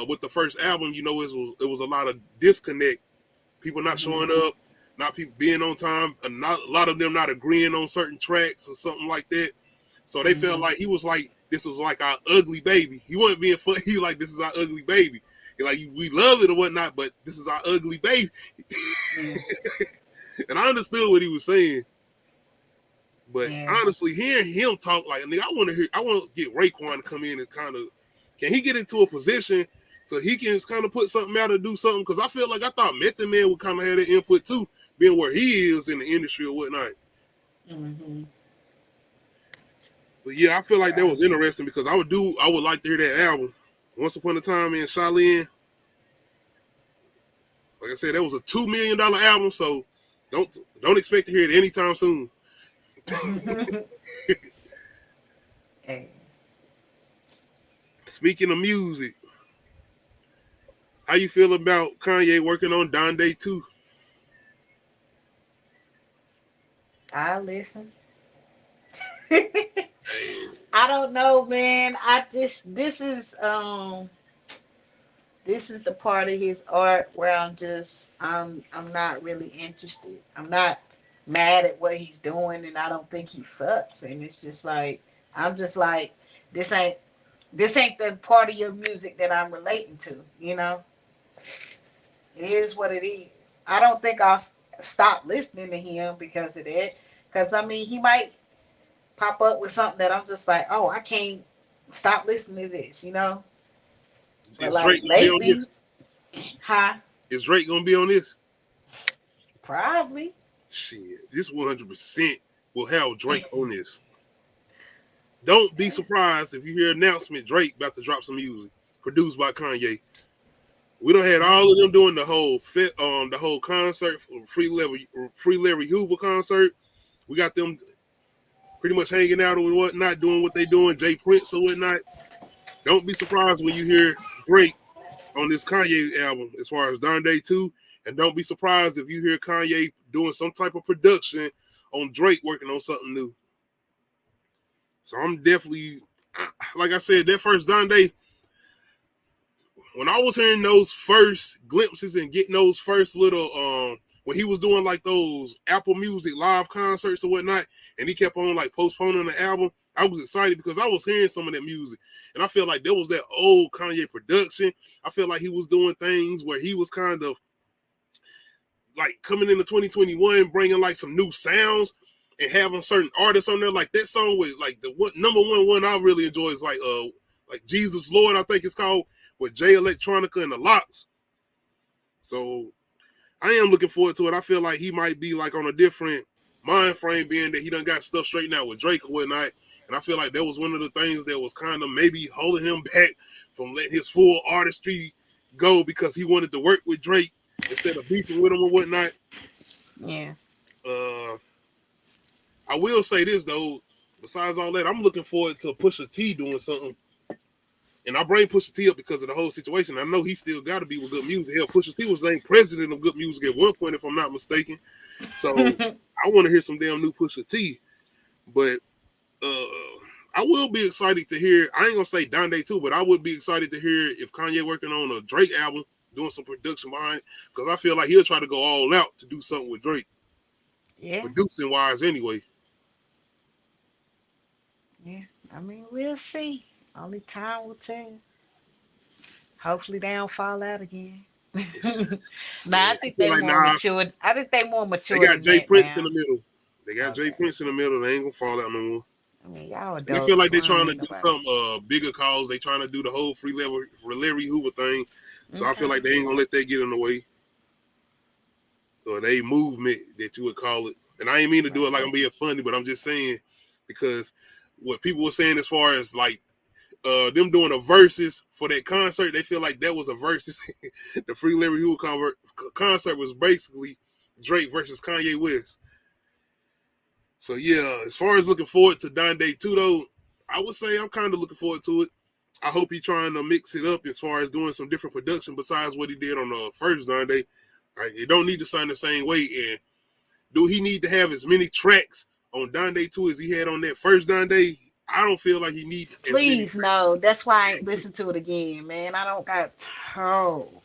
with the first album, you know, it was a lot of disconnect, people not showing up, not people being on time, and not a lot of them not agreeing on certain tracks or something like that. So they felt like he was like, this was like our ugly baby. He wasn't being funny. He like, this is our ugly baby. Like, we love it or whatnot, but this is our ugly baby. And I understood what he was saying. But honestly, hearing him talk, like, I want to get Raekwon to come in and kind of, can he get into a position so he can kind of put something out and do something? Because I feel like I thought Method Man would kind of have that input too, being where he is in the industry or whatnot. But yeah, I feel like that was interesting because I would like to hear that album. Once Upon a Time in Shaolin. Like I said, that was a $2 million album, so don't expect to hear it anytime soon. Speaking of music, how you feel about Kanye working on Donda 2? I listen. I don't know, man. This is the part of his art where I'm not really interested. I'm not mad at what he's doing, and I don't think he sucks. And it's just like, I'm just like, this ain't the part of your music that I'm relating to, you know? It is what it is. I don't think I'll stop listening to him because of that. Because, I mean, he might pop up with something that I'm just like, oh, I can't stop listening to this, you know? But like lately, is Drake gonna be on this? Probably. Shit, this 100% will have Drake on this. Don't be surprised if you hear an announcement Drake about to drop some music produced by Kanye. We done had all of them doing the whole concert, Free Larry Hoover concert. We got them pretty much hanging out or whatnot, doing what they doing, Jay Prince or whatnot. Don't be surprised when you hear Drake on this Kanye album as far as Donda 2, and don't be surprised if you hear Kanye doing some type of production on Drake working on something new. So I'm definitely, like I said, that first Donda, when I was hearing those first glimpses and getting those first little, when he was doing like those Apple Music live concerts or whatnot, and he kept on like postponing the album, I was excited because I was hearing some of that music, and I feel like there was that old Kanye production. I feel like he was doing things where he was kind of like coming into 2021, bringing like some new sounds and having certain artists on there. Like that song was like the number one I really enjoy is like Jesus Lord, I think it's called, with Jay Electronica and the Locks. So I am looking forward to it. I feel like he might be like on a different mind frame, being that he done got stuff straightened out with Drake or whatnot. And I feel like that was one of the things that was kind of maybe holding him back from letting his full artistry go, because he wanted to work with Drake instead of beefing with him or whatnot. Yeah. I will say this though, besides all that, I'm looking forward to Pusha T doing something. And I bring Pusha T up because of the whole situation. I know he still got to be with good music. Hell, Pusha T was named president of good music at one point, if I'm not mistaken. So I want to hear some damn new Pusha T. But I will be excited to hear, I ain't going to say Donda too, but I would be excited to hear if Kanye working on a Drake album, doing some production behind it, because I feel like he'll try to go all out to do something with Drake. Yeah. Producing wise anyway. Yeah. I mean, we'll see. Only time will tell. Hopefully they don't fall out again. I think they like, more matured. I think they more mature. They got Jay Prince now. in the middle. They got Jay Prince in the middle. They ain't gonna fall out no more. I mean, y'all I feel like they're trying to do some bigger cause. They trying to do the whole free Larry Hoover thing. So I feel like they ain't gonna let that get in the way. Or they movement that you would call it. And I ain't mean to do it like I'm being funny, but I'm just saying, because what people were saying as far as like them doing a versus for that concert, they feel like that was a versus. The Free Larry Hoover concert was basically Drake versus Kanye West. So yeah, as far as looking forward to Donda 2 though, I would say I'm kind of looking forward to it. I hope he's trying to mix it up as far as doing some different production besides what he did on the first Donda. It don't need to sound the same way. And do he need to have as many tracks on Donda 2 as he had on that first Donda? I don't feel like he need. Please, no. That's why I ain't listen to it again, man. I don't got toe.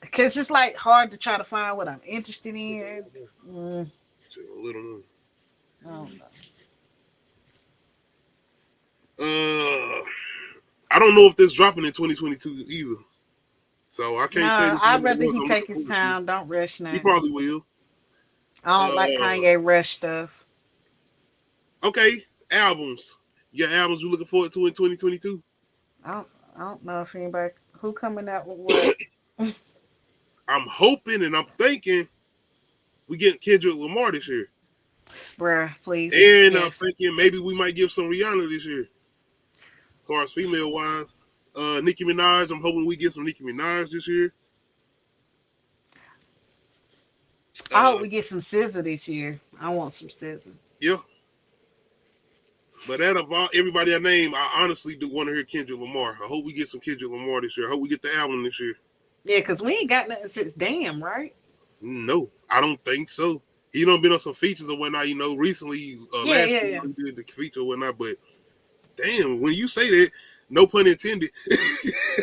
Because it's like hard to try to find what I'm interested in. A little more. I don't know. I don't know if this dropping in 2022 either. So I can't say this. I'd rather he take his time. Don't rush now. He probably will. I don't like Kanye rush stuff. Okay, albums. You got albums you're looking forward to in 2022? I don't know if anybody who coming out with what. I'm hoping and I'm thinking we get Kendrick Lamar this year. Bruh, please. And yes. I'm thinking maybe we might give some Rihanna this year. As far as female wise. Nicki Minaj, I'm hoping we get some Nicki Minaj this year. I hope we get some SZA this year. I want some SZA. Yeah. But out of everybody I name, I honestly do want to hear Kendrick Lamar. I hope we get some Kendrick Lamar this year. I hope we get the album this year. Yeah, because we ain't got nothing since Damn, right? No, I don't think so. He done been on some features or whatnot, recently. Last year he did the feature or whatnot, but damn, when you say that, no pun intended.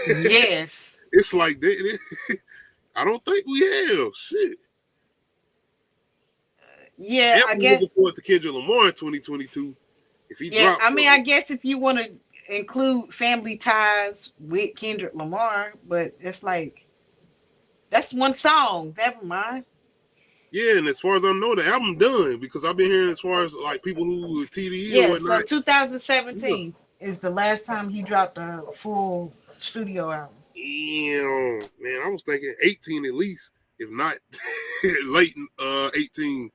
Yes. It's like that. I don't think we have. Shit. Yeah, I guess. Looking forward to Kendrick Lamar in 2022. If he drops, I guess if you want to include Family Ties with Kendrick Lamar, but it's like that's one song. Never mind. Yeah, and as far as I know, the album done because I've been hearing as far as like people who were TDE or whatnot. So 2017 is the last time he dropped a full studio album. Damn, man, I was thinking 18 at least, if not late 18.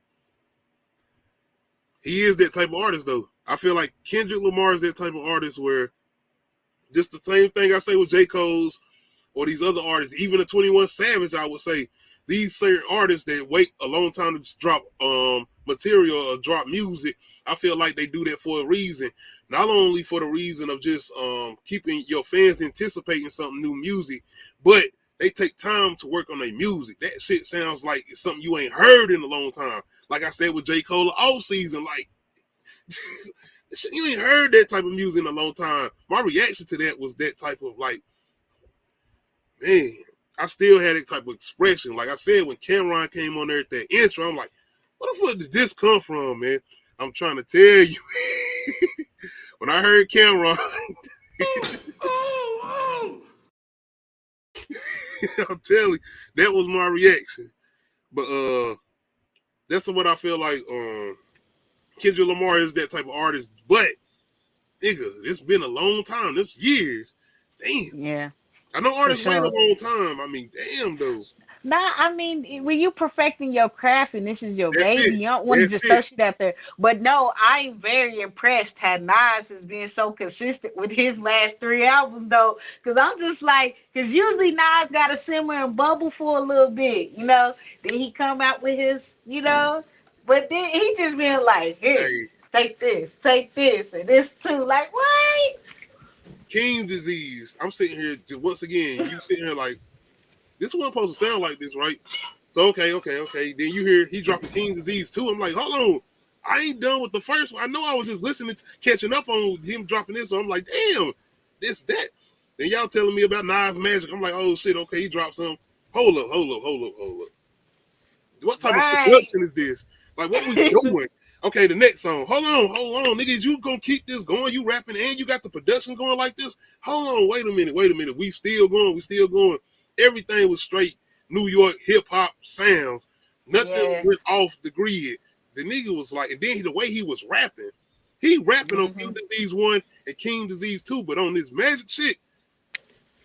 He is that type of artist, though. I feel like Kendrick Lamar is that type of artist where just the same thing I say with J. Cole's or these other artists, even the 21 Savage, I would say, these certain artists that wait a long time to just drop material or drop music, I feel like they do that for a reason. Not only for the reason of just keeping your fans anticipating something new music, but they take time to work on their music. That shit sounds like it's something you ain't heard in a long time. Like I said with J. Cole all season, like you ain't heard that type of music in a long time. My reaction to that was that type of like, man, I still had that type of expression. Like I said, when Cameron came on there at that intro, I'm like, what the fuck did this come from, man? I'm trying to tell you. when I heard Cameron, I'm telling you, that was my reaction. But that's what I feel like. Kendrick Lamar is that type of artist, but nigga, it's been a long time. This years. Damn. Yeah. I know artists wait a Sure. long time. I mean, damn though. Nah, I mean, when you perfecting your craft and this is your That's baby, it. you don't want to That's just it. throw shit out there. But no, I'm very impressed how Nas has been so consistent with his last 3 albums, though. Because I'm just like, because usually Nas got to simmer and bubble for a little bit, Then he come out with his. But then he just been like, here, Hey, take this, and this too. Like, what? King's disease. I'm sitting here once again. You sitting here like this wasn't supposed to sound like this, right? So okay. Then you hear he dropping King's disease too. I'm like, hold on, I ain't done with the first one. I know I was just listening, catching up on him dropping this. So I'm like, damn, this that. Then y'all telling me about Nas Magic. I'm like, oh shit, okay, he dropped some. Hold up. What type of production is this? Like, what we doing? Okay, the next song. Hold on, niggas. You gonna keep this going? You rapping and you got the production going like this? Hold on, wait a minute. We still going. Everything was straight New York hip hop sounds. Nothing went off the grid. The nigga was like, and then the way he was rapping, he rapping on King Disease 1 and King Disease 2, but on this Magic shit,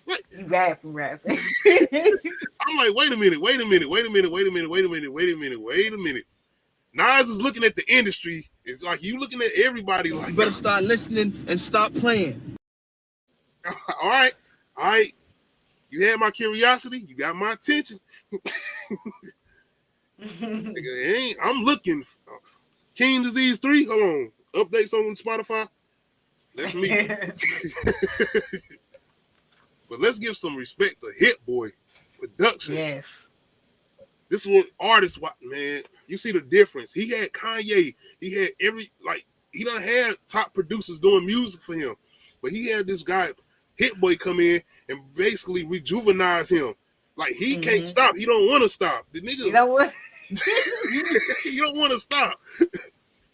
what? You rapping. I'm like, wait a minute. Nas is looking at the industry. It's like you looking at everybody like, you better start listening and stop playing. All right. You had my curiosity. You got my attention. I'm looking. King Disease 3. Hold on. Updates on Spotify. That's me. But let's give some respect to Hit Boy production. Yes. This is what artists, man. You see the difference. He had Kanye. He had he done had top producers doing music for him. But he had this guy, Hit Boy, come in and basically rejuvenize him. Like he can't stop. He don't want to stop. The nigga. You know what? You don't want to stop.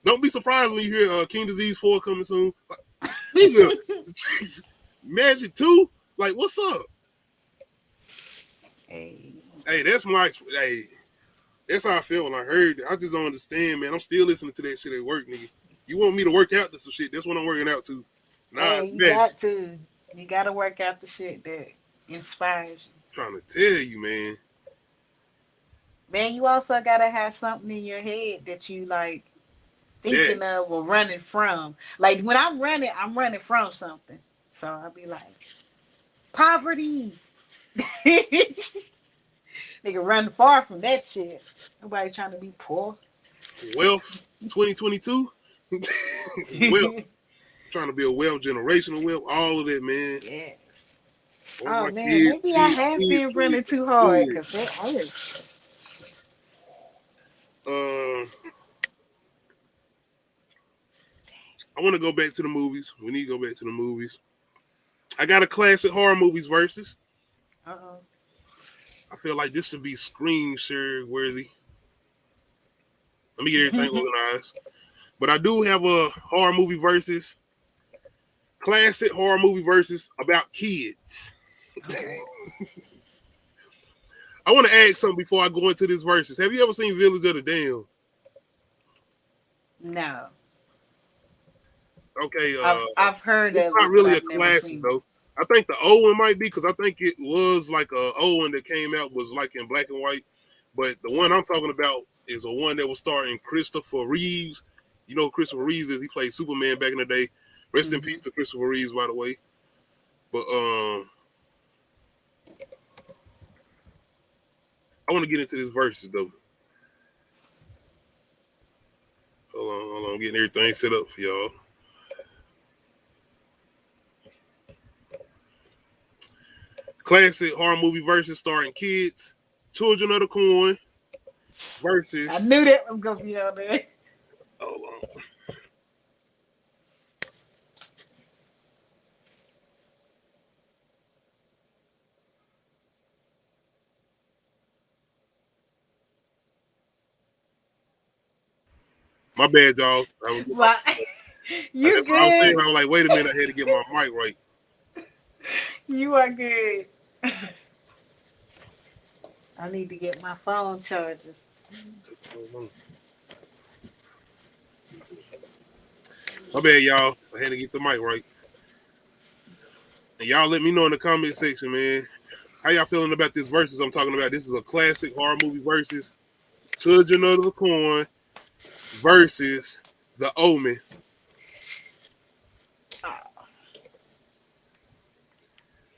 Don't be surprised when you hear King Disease 4 coming soon. Like, nigga, Magic 2? Like, what's up? Hey, that's that's how I feel when I heard it. I just don't understand, man. I'm still listening to that shit at work, nigga. You want me to work out this shit? That's what I'm working out to. Nah, you got to. You got to work out the shit that inspires you. Trying to tell you, man. Man, you also got to have something in your head that you like thinking of or running from. Like when I'm running from something. So I'll be like, poverty. Nigga run far from that shit. Nobody trying to be poor. Wealth 2022. Wealth. Trying to build wealth, generational wealth, all of that, man. Yeah. Oh man, maybe I have been running too hard because that hurts. I want to go back to the movies. We need to go back to the movies. I got a classic horror movies versus. I feel like this should be screen share worthy. Let me get everything organized. But I do have a horror movie versus. Classic horror movie versus about kids. Okay. I want to ask something before I go into this versus. Have you ever seen Village of the Damned? No. Okay. I've heard of it. It's not really a classic though. I think the old one might be because I think it was like a old one that came out was like in black and white. But the one I'm talking about is a one that was starring Christopher Reeves. You know who Christopher Reeves is? He played Superman back in the day. Rest in peace to Christopher Reeves, by the way. But I want to get into this verses though. Hold on, I'm getting everything set up for y'all. Classic horror movie versus starring kids, Children of the Corn versus. I knew that was gonna be on there. Hold on. My bad, y'all. You That's what I was saying. good? I was like, wait a minute, I had to get my mic right. You are good. I need to get my phone charger. My bad, y'all. I had to get the mic right. And y'all let me know in the comment section, man. How y'all feeling about this versus I'm talking about? This is a classic horror movie versus Children of the Corn versus The Omen.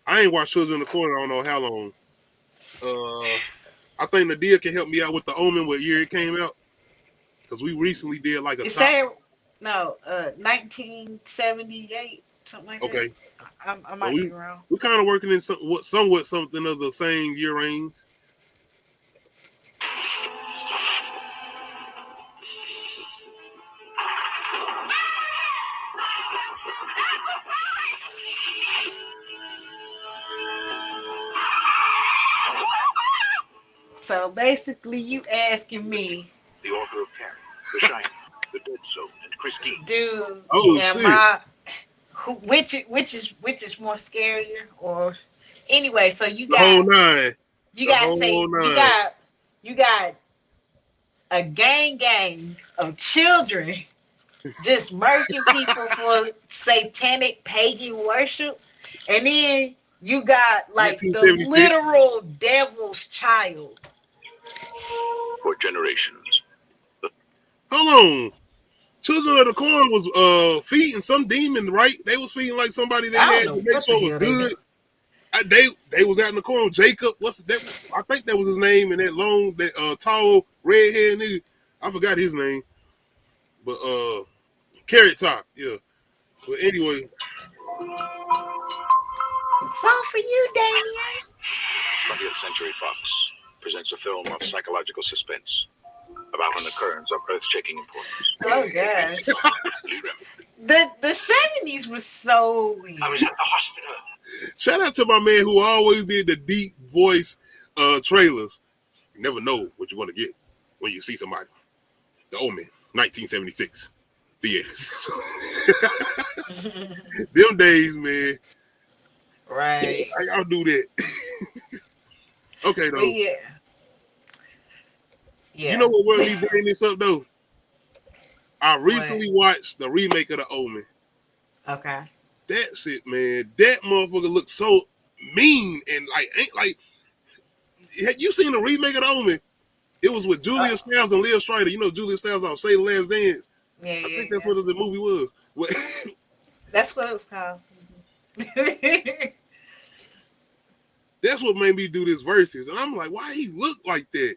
I ain't watched Children of the Corn. I don't know how long. I think Nadia can help me out with The Omen. What year it came out? Because we recently did like a top. 1978, something like that. Okay. I might be wrong. We're kind of working in somewhat something of the same year range. So basically, you asking me, the author of Carrie, The Shining, The Dead Zone, and Christine. Dude, which is more scarier? Or anyway, so you got the whole nine. You got a gang of children just murking people for satanic pagan worship, and then you got like the literal devil's child. For generations. Hold on. Children of the Corn was feeding some demon, right? They was feeding like somebody they had to make sure it was good. They was out in the corn. Jacob, what's that? I think that was his name, and that long, that tall, red haired nigga. I forgot his name, but Carrot Top, yeah. But anyway, song for you, Damien. 20th Century Fox presents a film of psychological suspense about an occurrence of earth-shaking importance. Oh god. The 70s was so weird. I was at the hospital. Shout out to my man who always did the deep voice trailers. You never know what you're gonna get when you see somebody. The Omen, 1976 theaters. Them days, man. Right. I'll do that. Okay, though. Yeah. You know what world me bringing this up though? I recently watched the remake of The Omen. Okay. That shit, man. That motherfucker looks so mean and like ain't like. Had you seen the remake of The Omen? It was with Julia Stiles and Leah Strider. You know Julia Stiles on Say the Last Dance. Yeah, I think that's what the movie was. That's what it was called. That's what made me do this versus, and I'm like, why he look like that?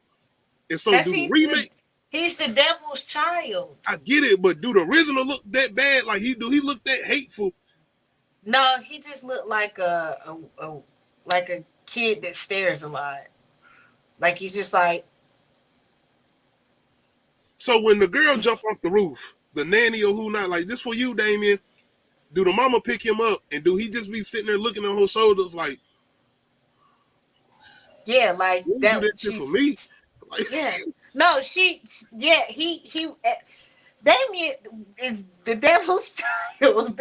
And so do the remake. He's the devil's child. I get it, but do the original look that bad? Like he look that hateful? No, he just looked like a kid that stares a lot. Like he's just like. So when the girl jump off the roof, the nanny or who not, like this for you, Damien. Do the mama pick him up, and do he just be sitting there looking on her shoulders like? Yeah, like that. Do that shit for me. Like, yeah. No, he. Damien is the devil's child.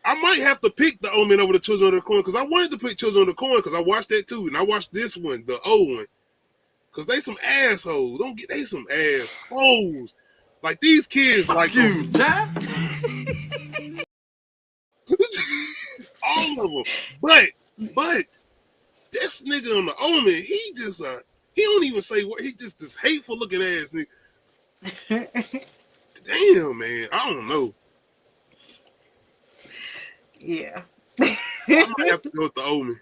I might have to pick The Omen over the Children of the Corn because I wanted to pick Children of the Corn because I watched that too, and I watched this one, the old one, because they some assholes. They some assholes. Like these kids, like you, all of them. But this nigga on The Omen, he just he don't even say what. He just this hateful looking ass nigga. Damn, man, I don't know. Yeah. I might have to go with The Omen.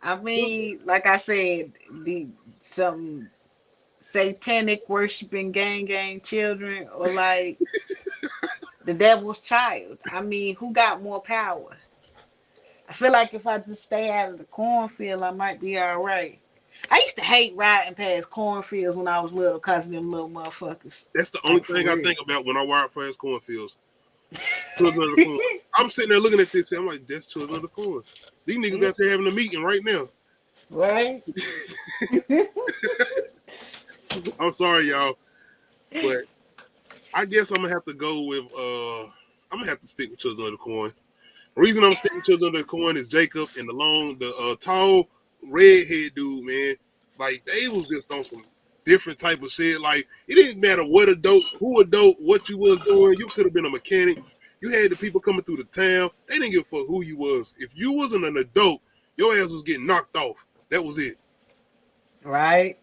I mean, like I said, some satanic worshiping gang children, or like the devil's child. I mean, who got more power? I feel like if I just stay out of the cornfield, I might be all right. I used to hate riding past cornfields when I was little because of them little motherfuckers. That's the only thing I think about when I ride past cornfields. Children of the Corn. I'm sitting there looking at this and I'm like, that's Children of the Corn. These niggas out there having a meeting right now. Right? I'm sorry, y'all. But I guess I'm gonna have to go with I'm gonna have to stick with Children of the Corn. The reason I'm sticking with Children of the Corn is Jacob and the tall redhead dude, man. Like they was just on some different type of shit. Like it didn't matter what adult, who adult, what you was doing. You could have been a mechanic. You had the people coming through the town. They didn't give a fuck who you was. If you wasn't an adult, your ass was getting knocked off. That was it. Right.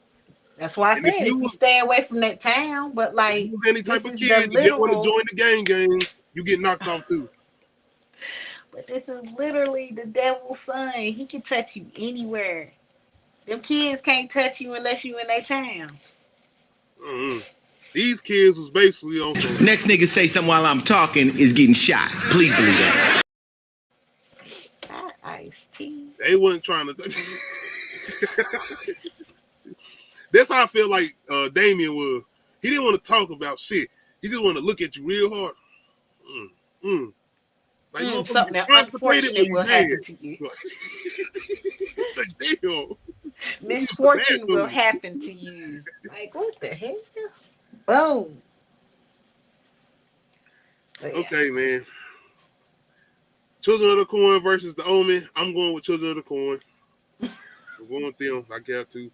That's why I And said if you stay away from that town, but like if you was any type of this is kid, the you didn't want to literal. join the gang, you get knocked off too. But this is literally the devil's son. He can touch you anywhere. Them kids can't touch you unless you in their town. These kids was basically on some. Next nigga say something while I'm talking is getting shot. Please believe that. Ice-T. They wasn't trying to touch. That's how I feel like Damien was. He didn't want to talk about shit. He just wanted to look at you real hard. Like something unfortunate will happen to you. Like, damn. Misfortune will happen to you. Like, what the hell? Boom. But, okay, man. Children of the Corn versus the Omen. I'm going with Children of the Corn. I'm going with them. I got to.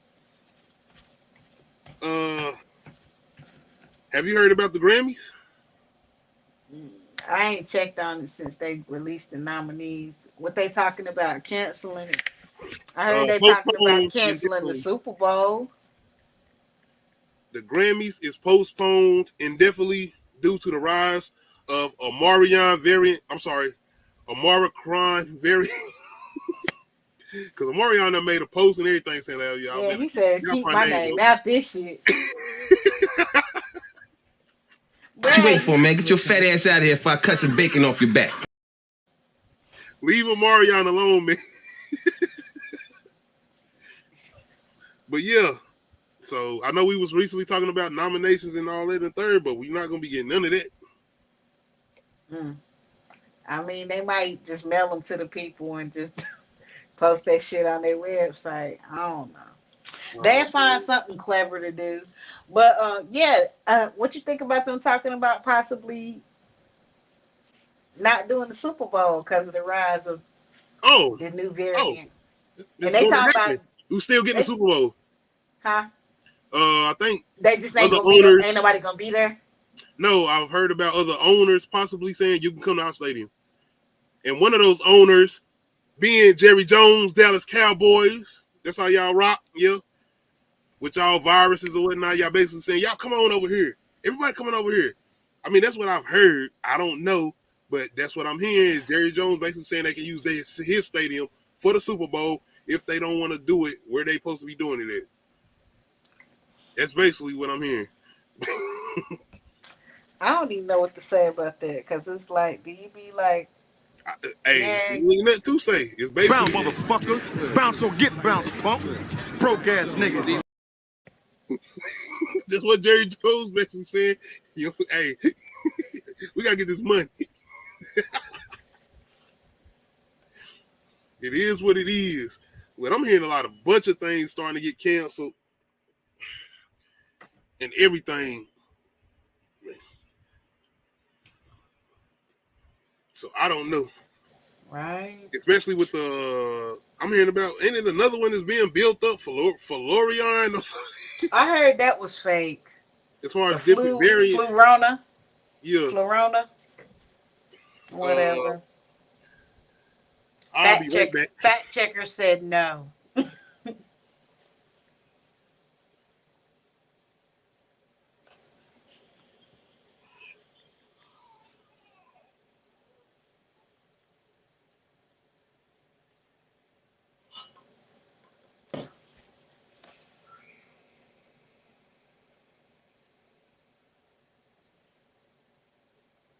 Have you heard about the Grammys? I ain't checked on it since they released the nominees. What they talking about? Canceling it. I heard they talking about canceling the Super Bowl. The Grammys is postponed indefinitely due to the rise of Omicron variant. Because Omicron done made a post and everything saying that, y'all. Yeah, he said, keep my name out this shit. What you waiting for, man? Get your fat ass out of here if I cut some bacon off your back. Leave Omarion alone, man. But yeah, so I know we was recently talking about nominations and all that in the third, but we're not going to be getting none of that. I mean, they might just mail them to the people and just post that shit on their website. I don't know. They'll find something clever to do. But what you think about them talking about possibly not doing the Super Bowl because of the rise of the new variant? And they talking about who's still getting the Super Bowl? Huh? I think they just ain't nobody gonna be there. No, I've heard about other owners possibly saying you can come to our stadium. And one of those owners being Jerry Jones, Dallas Cowboys. That's how y'all rock, yeah. With y'all viruses or whatnot, y'all basically saying, y'all come on over here. Everybody coming over here. I mean, that's what I've heard. I don't know, but that's what I'm hearing is Jerry Jones basically saying they can use his stadium for the Super Bowl if they don't want to do it where they supposed to be doing it at. That's basically what I'm hearing. I don't even know what to say about that because it's like, do you be like, hey, you nothing to say. It's basically bounce, motherfucker. Bounce or get bounced, punk. Broke ass niggas. That's what Jerry Jones basically said. Hey, we gotta get this money. It is what it is. But I'm hearing a bunch of things starting to get canceled and everything. So I don't know. Right. Especially with I'm hearing about, ain't it another one that's being built up for Lorion or something? I heard that was fake. As far as different variants. Florona. Yeah. Florona. Whatever. I'll be right back. Fact checker said no.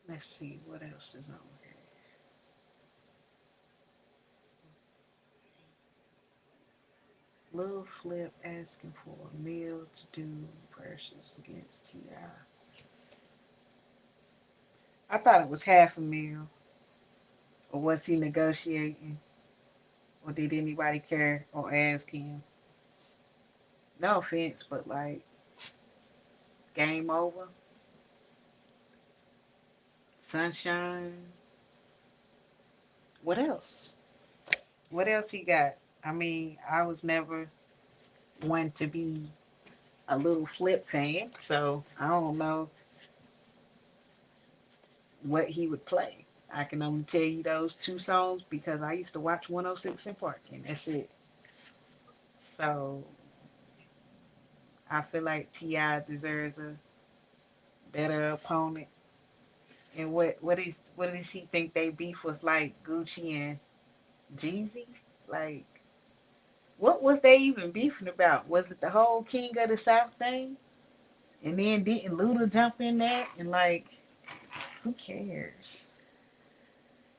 Let's see what else is on here. Lil Flip asking for a meal to do versus against T.I. I thought it was half a meal. Or was he negotiating? Or did anybody care or ask him? No offense, but like, game over. Sunshine. What else? What else he got? I mean, I was never one to be a little Flip fan, so I don't know what he would play. I can only tell you those two songs because I used to watch 106 in Park, and that's it. So I feel like T.I. deserves a better opponent. And what does he think they beef was like Gucci and Jeezy? Like, what was they even beefing about? Was it the whole King of the South thing? And then didn't Luda jump in there? And like, who cares?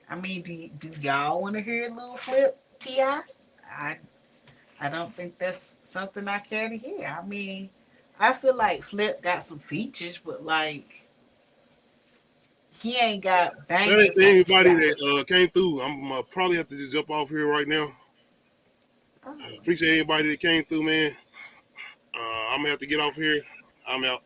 I mean, do y'all want to hear Lil Flip T.I.? I don't think that's something I care to hear. I mean, I feel like Flip got some features, but like he ain't got That bangers ain't to like anybody T.I. that came through. I'm probably have to just jump off here right now. Oh. Appreciate anybody that came through, man. I'm gonna have to get off here. I'm out.